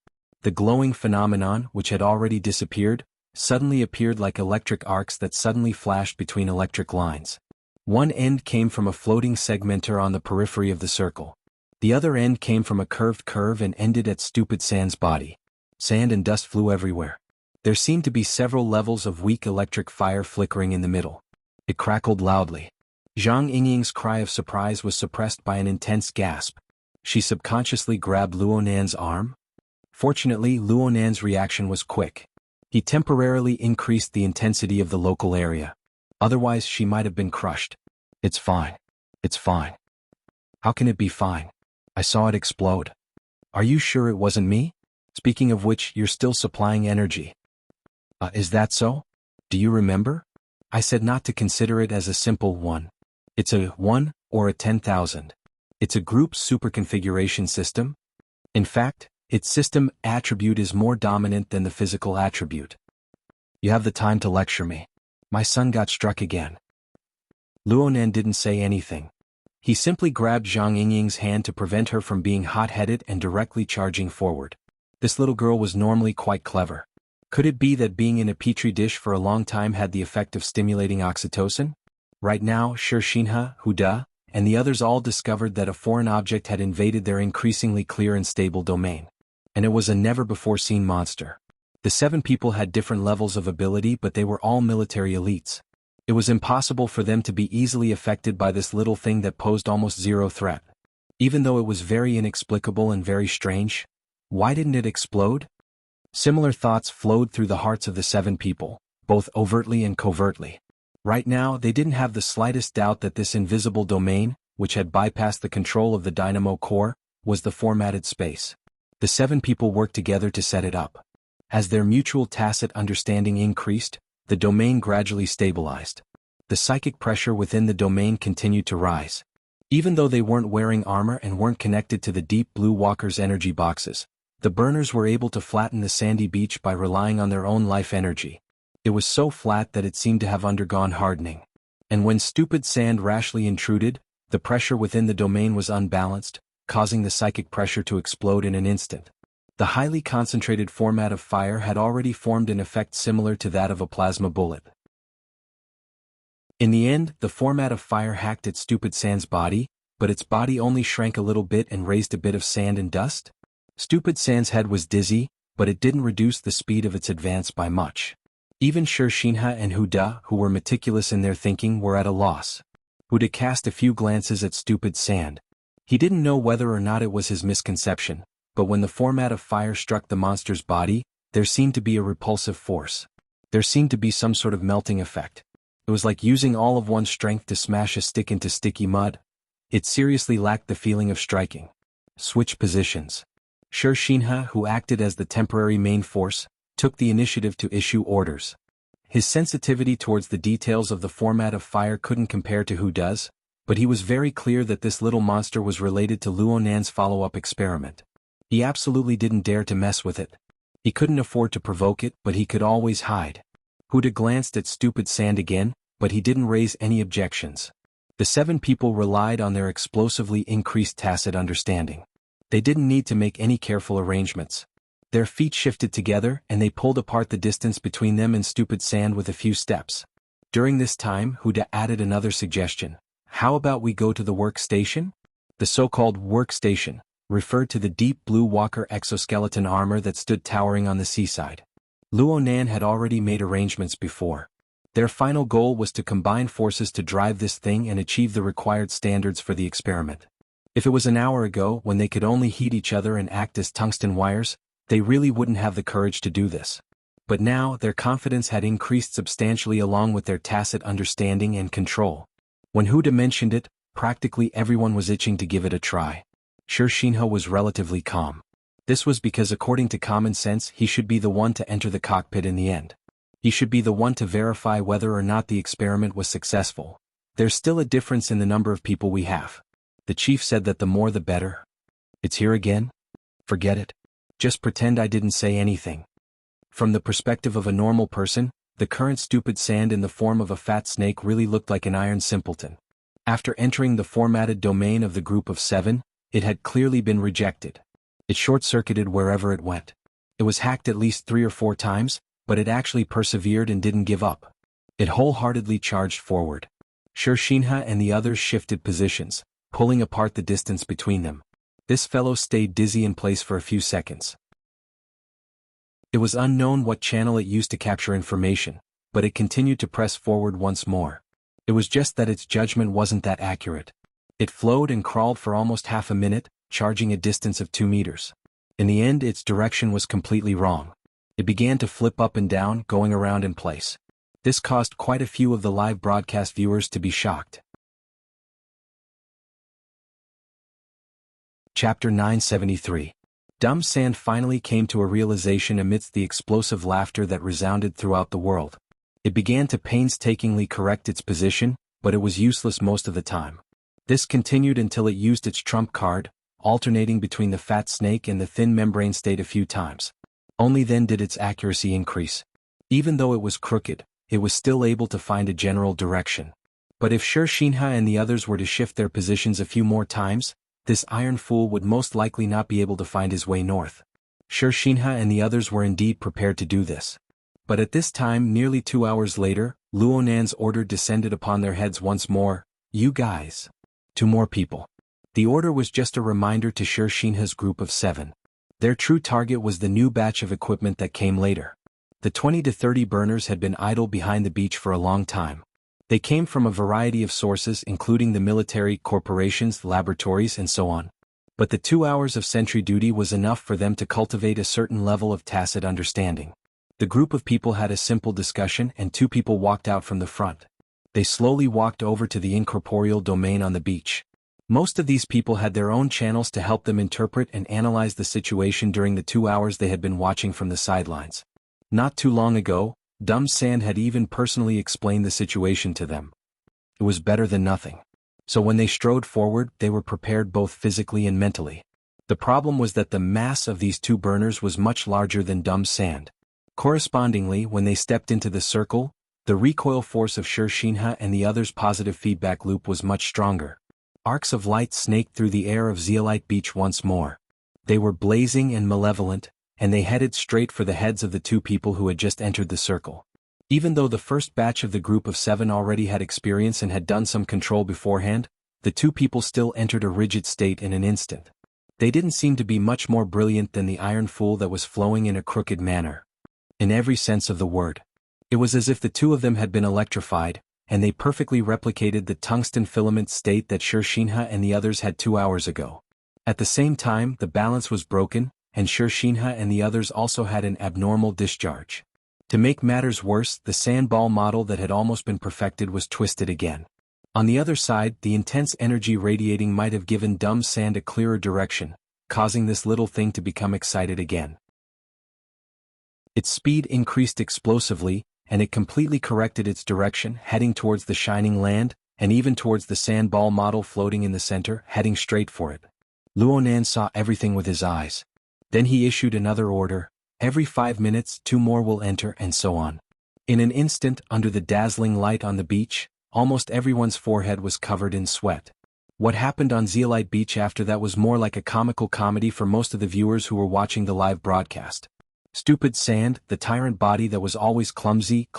The glowing phenomenon, which had already disappeared, suddenly appeared like electric arcs that suddenly flashed between electric lines. One end came from a floating segmenter on the periphery of the circle. The other end came from a curved curve and ended at Stupid Sand's body. Sand and dust flew everywhere. There seemed to be several levels of weak electric fire flickering in the middle. It crackled loudly. Zhang Yingying's cry of surprise was suppressed by an intense gasp. She subconsciously grabbed Luonan's arm. Fortunately, Luonan's reaction was quick. He temporarily increased the intensity of the local area. Otherwise, she might have been crushed. It's fine. It's fine. How can it be fine? I saw it explode. Are you sure it wasn't me? Speaking of which, you're still supplying energy. Is that so? Do you remember? I said not to consider it as a simple 1. It's a 1 or a 10,000. It's a group superconfiguration system. In fact, its system attribute is more dominant than the physical attribute. You have the time to lecture me. My son got struck again. Luonan didn't say anything. He simply grabbed Zhang Yingying's hand to prevent her from being hot-headed and directly charging forward. This little girl was normally quite clever. Could it be that being in a petri dish for a long time had the effect of stimulating oxytocin? Right now, xianxia, Huda, and the others all discovered that a foreign object had invaded their increasingly clear and stable domain. And it was a never-before-seen monster. The 7 people had different levels of ability, but they were all military elites. It was impossible for them to be easily affected by this little thing that posed almost zero threat. Even though it was very inexplicable and very strange, why didn't it explode? Similar thoughts flowed through the hearts of the 7 people, both overtly and covertly. Right now, they didn't have the slightest doubt that this invisible domain, which had bypassed the control of the dynamo core, was the formatted space. The 7 people worked together to set it up. As their mutual tacit understanding increased, the domain gradually stabilized. The psychic pressure within the domain continued to rise. Even though they weren't wearing armor and weren't connected to the Deep Blue Walker's energy boxes, the burners were able to flatten the sandy beach by relying on their own life energy. It was so flat that it seemed to have undergone hardening. And when Stupid Sand rashly intruded, the pressure within the domain was unbalanced, causing the psychic pressure to explode in an instant. The highly concentrated format of fire had already formed an effect similar to that of a plasma bullet. In the end, the format of fire hacked at Stupid Sand's body, but its body only shrank a little bit and raised a bit of sand and dust. Stupid Sand's head was dizzy, but it didn't reduce the speed of its advance by much. Even xianxia and Huda, who were meticulous in their thinking, were at a loss. Huda cast a few glances at Stupid Sand. He didn't know whether or not it was his misconception, but when the format of fire struck the monster's body, there seemed to be a repulsive force. There seemed to be some sort of melting effect. It was like using all of one's strength to smash a stick into sticky mud. It seriously lacked the feeling of striking. Switch positions. Xianxia, who acted as the temporary main force, took the initiative to issue orders. His sensitivity towards the details of the format of fire couldn't compare to Huda's, but he was very clear that this little monster was related to Luonan's follow-up experiment. He absolutely didn't dare to mess with it. He couldn't afford to provoke it, but he could always hide. Huda glanced at Stupid Sand again, but he didn't raise any objections. The 7 people relied on their explosively increased tacit understanding. They didn't need to make any careful arrangements. Their feet shifted together and they pulled apart the distance between them and Stupid Sand with a few steps. During this time, Huda added another suggestion. How about we go to the workstation? The so-called workstation referred to the Deep Blue Walker exoskeleton armor that stood towering on the seaside. Luonan had already made arrangements before. Their final goal was to combine forces to drive this thing and achieve the required standards for the experiment. If it was an hour ago when they could only heat each other and act as tungsten wires, they really wouldn't have the courage to do this. But now their confidence had increased substantially along with their tacit understanding and control. When Huda mentioned it, practically everyone was itching to give it a try. Xianxia was relatively calm. This was because according to common sense he should be the one to enter the cockpit in the end. He should be the one to verify whether or not the experiment was successful. There's still a difference in the number of people we have. The chief said that the more the better. It's here again? Forget it. Just pretend I didn't say anything. From the perspective of a normal person, the current Stupid Sand in the form of a fat snake really looked like an iron simpleton. After entering the formatted domain of the group of 7, it had clearly been rejected. It short-circuited wherever it went. It was hacked at least 3 or 4 times, but it actually persevered and didn't give up. It wholeheartedly charged forward. Xianxia and the others shifted positions, pulling apart the distance between them. This fellow stayed dizzy in place for a few seconds. It was unknown what channel it used to capture information, but it continued to press forward once more. It was just that its judgment wasn't that accurate. It flowed and crawled for almost half a minute, charging a distance of 2 meters. In the end, its direction was completely wrong. It began to flip up and down, going around in place. This caused quite a few of the live broadcast viewers to be shocked. Chapter 973. Dumb Sand finally came to a realization amidst the explosive laughter that resounded throughout the world. It began to painstakingly correct its position, but it was useless most of the time. This continued until it used its trump card, alternating between the fat snake and the thin membrane state a few times. Only then did its accuracy increase. Even though it was crooked, it was still able to find a general direction. But if Xianxia and the others were to shift their positions a few more times, this iron fool would most likely not be able to find his way north. Xianxia and the others were indeed prepared to do this. But at this time, nearly 2 hours later, Luonan's order descended upon their heads once more. You guys. 2 more people. The order was just a reminder to Xianxia's group of 7. Their true target was the new batch of equipment that came later. The 20 to 30 burners had been idle behind the beach for a long time. They came from a variety of sources, including the military, corporations, laboratories, and so on. But the 2 hours of sentry duty was enough for them to cultivate a certain level of tacit understanding. The group of people had a simple discussion and 2 people walked out from the front. They slowly walked over to the incorporeal domain on the beach. Most of these people had their own channels to help them interpret and analyze the situation during the 2 hours they had been watching from the sidelines. Not too long ago, Dumb Sand had even personally explained the situation to them. It was better than nothing. So when they strode forward, they were prepared both physically and mentally. The problem was that the mass of these 2 burners was much larger than Dumb Sand. Correspondingly, when they stepped into the circle, the recoil force of Xianxia and the others' positive feedback loop was much stronger. Arcs of light snaked through the air of Zeolite Beach once more. They were blazing and malevolent, and they headed straight for the heads of the 2 people who had just entered the circle. Even though the first batch of the group of 7 already had experience and had done some control beforehand, the 2 people still entered a rigid state in an instant. They didn't seem to be much more brilliant than the iron fool that was flowing in a crooked manner. In every sense of the word. It was as if the 2 of them had been electrified, and they perfectly replicated the tungsten filament state that Xianxia and the others had 2 hours ago. At the same time, the balance was broken, and Xianxia and the others also had an abnormal discharge. To make matters worse, the sandball model that had almost been perfected was twisted again. On the other side, the intense energy radiating might have given Dumb Sand a clearer direction, causing this little thing to become excited again. Its speed increased explosively, and it completely corrected its direction, heading towards the shining land, and even towards the sandball model floating in the center, heading straight for it. Luonan saw everything with his eyes. Then he issued another order: every 5 minutes 2 more will enter, and so on. In an instant, under the dazzling light on the beach, almost everyone's forehead was covered in sweat. What happened on Zeolite Beach after that was more like a comical comedy for most of the viewers who were watching the live broadcast. Stupid Sand, the tyrant body that was always clumsy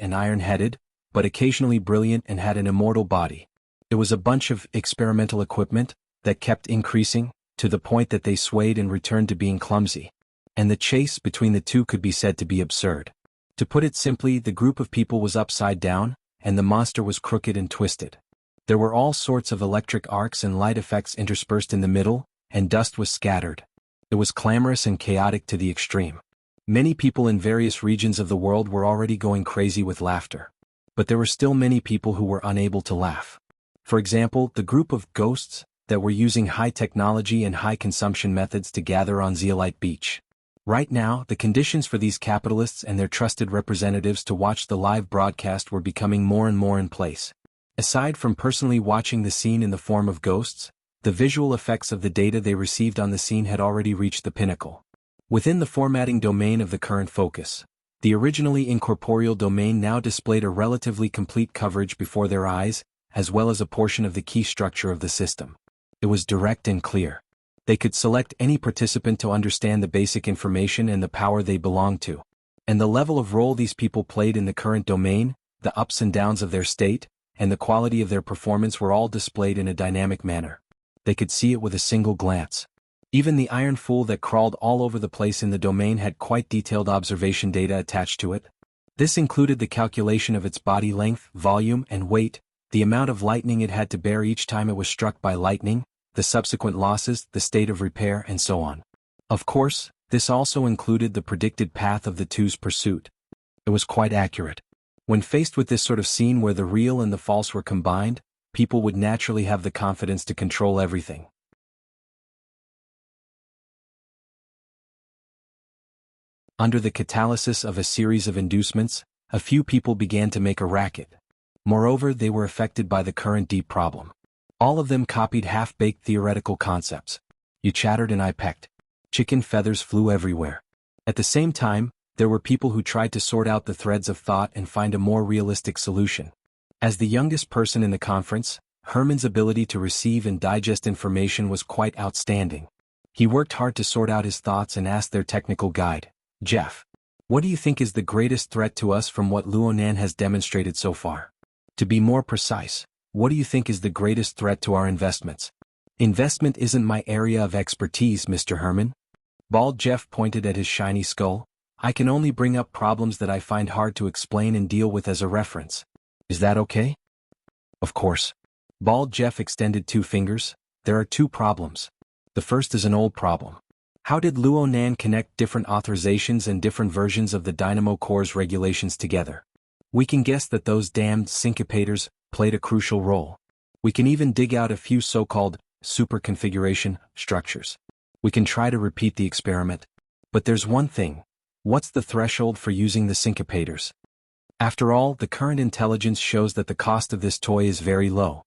and iron-headed, but occasionally brilliant and had an immortal body. It was a bunch of experimental equipment that kept increasing, to the point that they swayed and returned to being clumsy. And the chase between the 2 could be said to be absurd. To put it simply, the group of people was upside down, and the monster was crooked and twisted. There were all sorts of electric arcs and light effects interspersed in the middle, and dust was scattered. It was clamorous and chaotic to the extreme. Many people in various regions of the world were already going crazy with laughter. But there were still many people who were unable to laugh. For example, the group of ghosts that were using high technology and high consumption methods to gather on Zeolite Beach. Right now, the conditions for these capitalists and their trusted representatives to watch the live broadcast were becoming more and more in place. Aside from personally watching the scene in the form of ghosts, the visual effects of the data they received on the scene had already reached the pinnacle. Within the formatting domain of the current focus, the originally incorporeal domain now displayed a relatively complete coverage before their eyes, as well as a portion of the key structure of the system. It was direct and clear. They could select any participant to understand the basic information and the power they belonged to. And the level of role these people played in the current domain, the ups and downs of their state, and the quality of their performance were all displayed in a dynamic manner. They could see it with a single glance. Even the iron fool that crawled all over the place in the domain had quite detailed observation data attached to it. This included the calculation of its body length, volume, and weight, the amount of lightning it had to bear each time it was struck by lightning, the subsequent losses, the state of repair, and so on. Of course, this also included the predicted path of the two's pursuit. It was quite accurate. When faced with this sort of scene where the real and the false were combined, people would naturally have the confidence to control everything. Under the catalysis of a series of inducements, a few people began to make a racket. Moreover, they were affected by the current deep problem. All of them copied half-baked theoretical concepts. You chattered and I pecked. Chicken feathers flew everywhere. At the same time, there were people who tried to sort out the threads of thought and find a more realistic solution. As the youngest person in the conference, Herman's ability to receive and digest information was quite outstanding. He worked hard to sort out his thoughts and asked their technical guide, Jeff, what do you think is the greatest threat to us from what Luonan has demonstrated so far? To be more precise, what do you think is the greatest threat to our investments? Investment isn't my area of expertise, Mr. Herman. Bald Jeff pointed at his shiny skull. I can only bring up problems that I find hard to explain and deal with as a reference. Is that okay? Of course. Bald Jeff extended 2 fingers. There are 2 problems. The first is an old problem. How did Luonan connect different authorizations and different versions of the Dynamo Core's regulations together? We can guess that those damned syncopators played a crucial role. We can even dig out a few so-called super-configuration structures. We can try to repeat the experiment. But there's one thing. What's the threshold for using the syncopators? After all, the current intelligence shows that the cost of this toy is very low.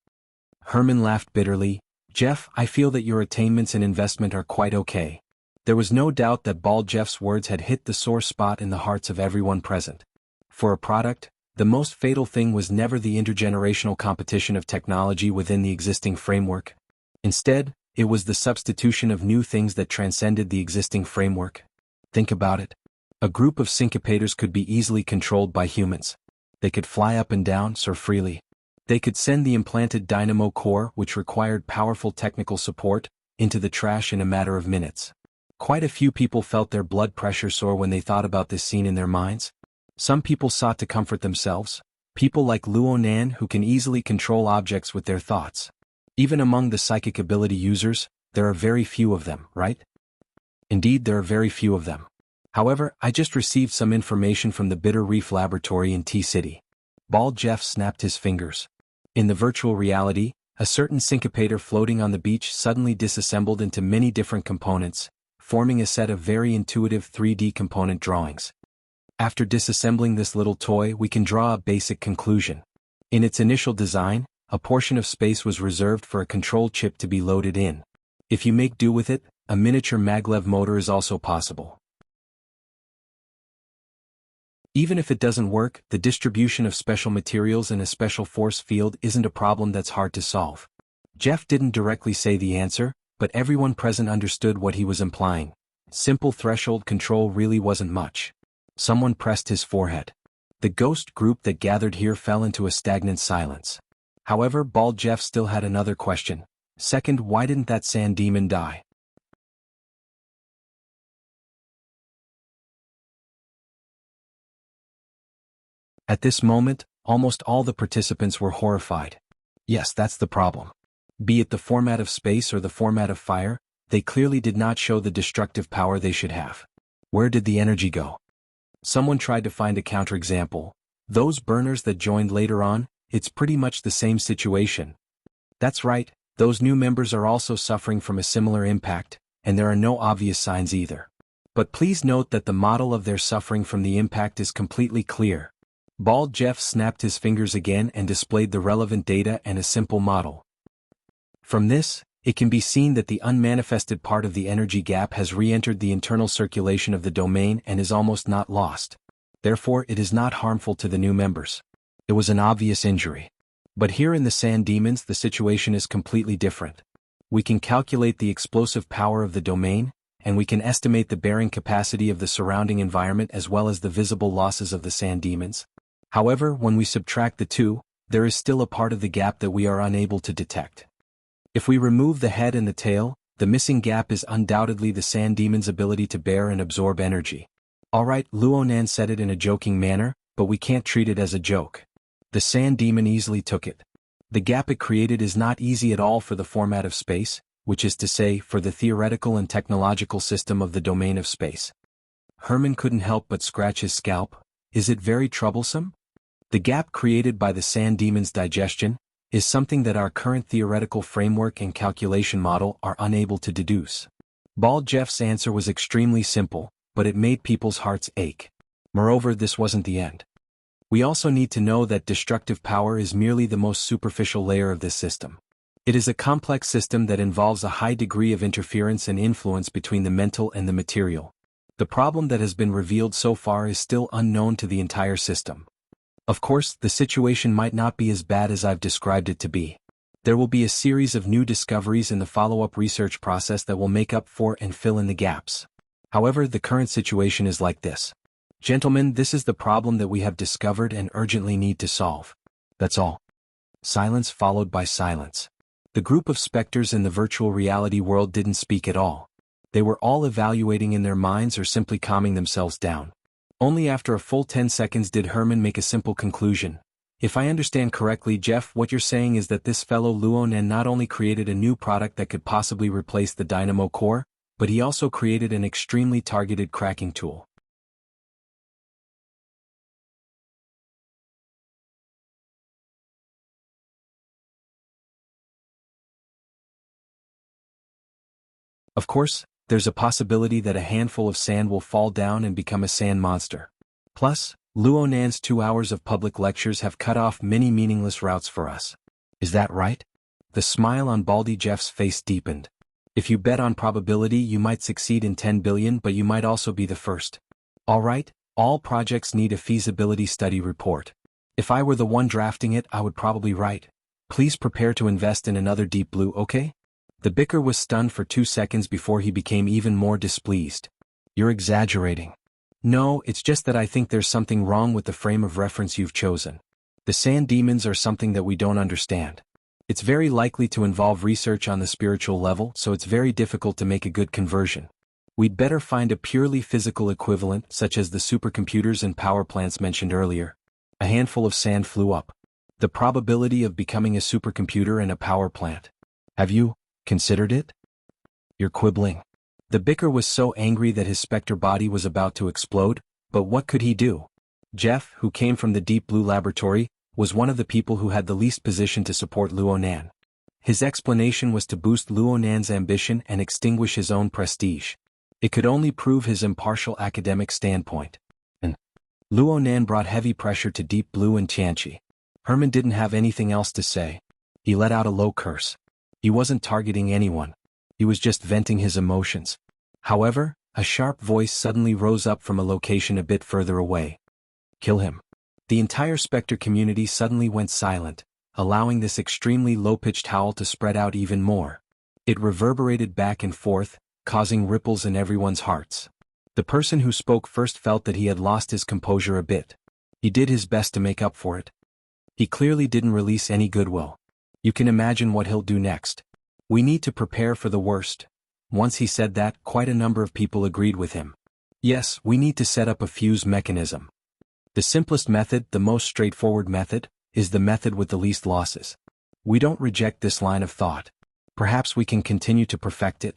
Herman laughed bitterly. Jeff, I feel that your attainments and investment are quite okay. There was no doubt that Bald Jeff's words had hit the sore spot in the hearts of everyone present. For a product, the most fatal thing was never the intergenerational competition of technology within the existing framework. Instead, it was the substitution of new things that transcended the existing framework. Think about it. A group of syncopators could be easily controlled by humans. They could fly up and down, soar freely. They could send the implanted Dynamo Core, which required powerful technical support, into the trash in a matter of minutes. Quite a few people felt their blood pressure soar when they thought about this scene in their minds. Some people sought to comfort themselves, people like Luonan who can easily control objects with their thoughts. Even among the psychic ability users, there are very few of them, right? Indeed, there are very few of them. However, I just received some information from the Bitter Reef Laboratory in T-City. Bald Jeff snapped his fingers. In the virtual reality, a certain syncopator floating on the beach suddenly disassembled into many different components, forming a set of very intuitive 3D component drawings. After disassembling this little toy, we can draw a basic conclusion. In its initial design, a portion of space was reserved for a control chip to be loaded in. If you make do with it, a miniature maglev motor is also possible. Even if it doesn't work, the distribution of special materials in a special force field isn't a problem that's hard to solve. Jeff didn't directly say the answer, but everyone present understood what he was implying. Simple threshold control really wasn't much. Someone pressed his forehead. The ghost group that gathered here fell into a stagnant silence. However, Bald Jeff still had another question. Second, why didn't that sand demon die? At this moment, almost all the participants were horrified. Yes, that's the problem. Be it the format of space or the format of fire, they clearly did not show the destructive power they should have. Where did the energy go? Someone tried to find a counterexample. Those burners that joined later on, it's pretty much the same situation. That's right, those new members are also suffering from a similar impact, and there are no obvious signs either. But please note that the model of their suffering from the impact is completely clear. Bald Jeff snapped his fingers again and displayed the relevant data and a simple model. From this, it can be seen that the unmanifested part of the energy gap has re-entered the internal circulation of the domain and is almost not lost. Therefore, it is not harmful to the new members. It was an obvious injury. But here in the Sand Demons, the situation is completely different. We can calculate the explosive power of the domain, and we can estimate the bearing capacity of the surrounding environment as well as the visible losses of the sand demons. However, when we subtract the two, there is still a part of the gap that we are unable to detect. If we remove the head and the tail, the missing gap is undoubtedly the sand demon's ability to bear and absorb energy. Alright, Luonan said it in a joking manner, but we can't treat it as a joke. The sand demon easily took it. The gap it created is not easy at all for the format of space, which is to say, for the theoretical and technological system of the domain of space. Herman couldn't help but scratch his scalp. Is it very troublesome? The gap created by the sand demon's digestion is something that our current theoretical framework and calculation model are unable to deduce. Bald Jeff's answer was extremely simple, but it made people's hearts ache. Moreover, this wasn't the end. We also need to know that destructive power is merely the most superficial layer of this system. It is a complex system that involves a high degree of interference and influence between the mental and the material. The problem that has been revealed so far is still unknown to the entire system. Of course, the situation might not be as bad as I've described it to be. There will be a series of new discoveries in the follow-up research process that will make up for and fill in the gaps. However, the current situation is like this. Gentlemen, this is the problem that we have discovered and urgently need to solve. That's all. Silence followed by silence. The group of specters in the virtual reality world didn't speak at all. They were all evaluating in their minds or simply calming themselves down. Only after a full 10 seconds did Herman make a simple conclusion. If I understand correctly, Jeff, what you're saying is that this fellow Luonan not only created a new product that could possibly replace the dynamo core, but he also created an extremely targeted cracking tool. Of course, there's a possibility that a handful of sand will fall down and become a sand monster. Plus, Luonan's 2 hours of public lectures have cut off many meaningless routes for us. Is that right? The smile on Baldy Jeff's face deepened. If you bet on probability, you might succeed in 10 billion, but you might also be the first. Alright, all projects need a feasibility study report. If I were the one drafting it, I would probably write, "Please prepare to invest in another Deep Blue, okay?" The bicker was stunned for 2 seconds before he became even more displeased. You're exaggerating. No, it's just that I think there's something wrong with the frame of reference you've chosen. The sand demons are something that we don't understand. It's very likely to involve research on the spiritual level, so it's very difficult to make a good conversion. We'd better find a purely physical equivalent, such as the supercomputers and power plants mentioned earlier. A handful of sand flew up. The probability of becoming a supercomputer and a power plant. Have you considered it? You're quibbling. The bicker was so angry that his specter body was about to explode, but what could he do? Jeff, who came from the Deep Blue laboratory, was one of the people who had the least position to support Luonan. His explanation was to boost Luonan's ambition and extinguish his own prestige. It could only prove his impartial academic standpoint. And Luonan brought heavy pressure to Deep Blue and Xianxia. Herman didn't have anything else to say. He let out a low curse. He wasn't targeting anyone. He was just venting his emotions. However, a sharp voice suddenly rose up from a location a bit further away. Kill him. The entire Spectre community suddenly went silent, allowing this extremely low-pitched howl to spread out even more. It reverberated back and forth, causing ripples in everyone's hearts. The person who spoke first felt that he had lost his composure a bit. He did his best to make up for it. He clearly didn't release any goodwill. You can imagine what he'll do next. We need to prepare for the worst. Once he said that, quite a number of people agreed with him. Yes, we need to set up a fuse mechanism. The simplest method, the most straightforward method, is the method with the least losses. We don't reject this line of thought. Perhaps we can continue to perfect it.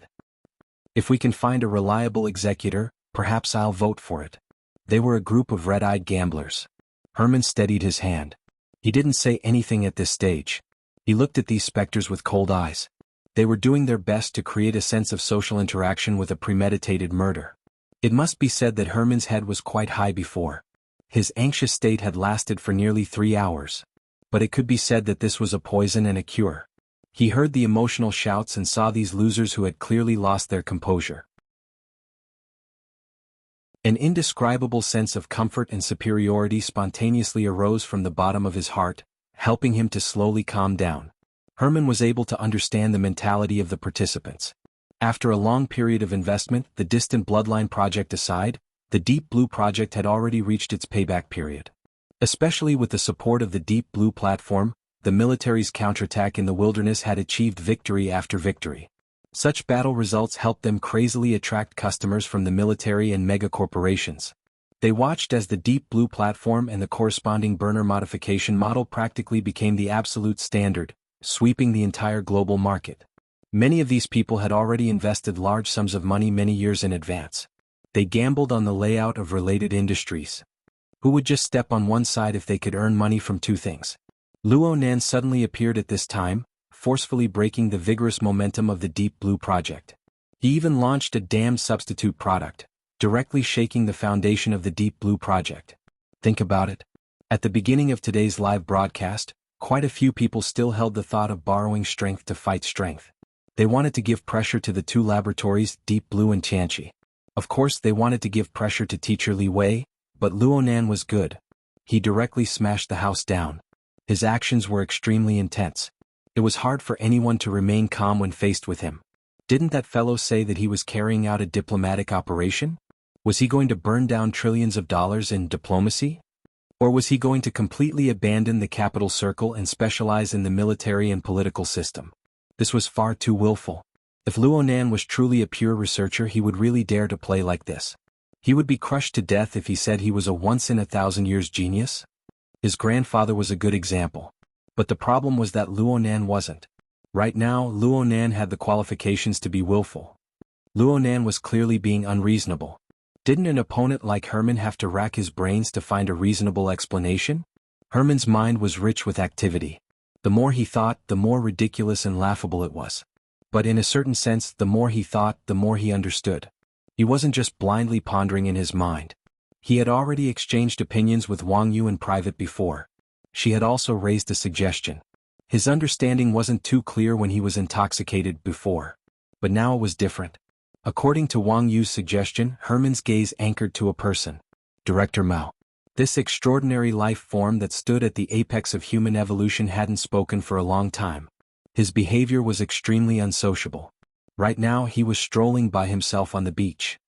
If we can find a reliable executor, perhaps I'll vote for it. They were a group of red-eyed gamblers. Herman steadied his hand. He didn't say anything at this stage. He looked at these specters with cold eyes. They were doing their best to create a sense of social interaction with a premeditated murder. It must be said that Herman's head was quite high before. His anxious state had lasted for nearly 3 hours. But it could be said that this was a poison and a cure. He heard the emotional shouts and saw these losers who had clearly lost their composure. An indescribable sense of comfort and superiority spontaneously arose from the bottom of his heart, helping him to slowly calm down. Herman was able to understand the mentality of the participants. After a long period of investment, the distant Bloodline project aside, the Deep Blue project had already reached its payback period. Especially with the support of the Deep Blue platform, the military's counterattack in the wilderness had achieved victory after victory. Such battle results helped them crazily attract customers from the military and megacorporations. They watched as the Deep Blue platform and the corresponding burner modification model practically became the absolute standard, sweeping the entire global market. Many of these people had already invested large sums of money many years in advance. They gambled on the layout of related industries. Who would just step on one side if they could earn money from two things? Luonan suddenly appeared at this time, forcefully breaking the vigorous momentum of the Deep Blue project. He even launched a damned substitute product, directly shaking the foundation of the Deep Blue project. Think about it. At the beginning of today's live broadcast, quite a few people still held the thought of borrowing strength to fight strength. They wanted to give pressure to the two laboratories, Deep Blue and Xianxia. Of course they wanted to give pressure to teacher Li Wei, but Luonan was good. He directly smashed the house down. His actions were extremely intense. It was hard for anyone to remain calm when faced with him. Didn't that fellow say that he was carrying out a diplomatic operation? Was he going to burn down trillions of dollars in diplomacy? Or was he going to completely abandon the capital circle and specialize in the military and political system? This was far too willful. If Luonan was truly a pure researcher, he would really dare to play like this. He would be crushed to death if he said he was a once-in-a-thousand-years genius. His grandfather was a good example. But the problem was that Luonan wasn't. Right now, Luonan had the qualifications to be willful. Luonan was clearly being unreasonable. Didn't an opponent like Herman have to rack his brains to find a reasonable explanation? Herman's mind was rich with activity. The more he thought, the more ridiculous and laughable it was. But in a certain sense, the more he thought, the more he understood. He wasn't just blindly pondering in his mind. He had already exchanged opinions with Wang Yu in private before. She had also raised a suggestion. His understanding wasn't too clear when he was intoxicated before. But now it was different. According to Wang Yu's suggestion, Herman's gaze anchored to a person. Director Mao. This extraordinary life form that stood at the apex of human evolution hadn't spoken for a long time. His behavior was extremely unsociable. Right now he was strolling by himself on the beach.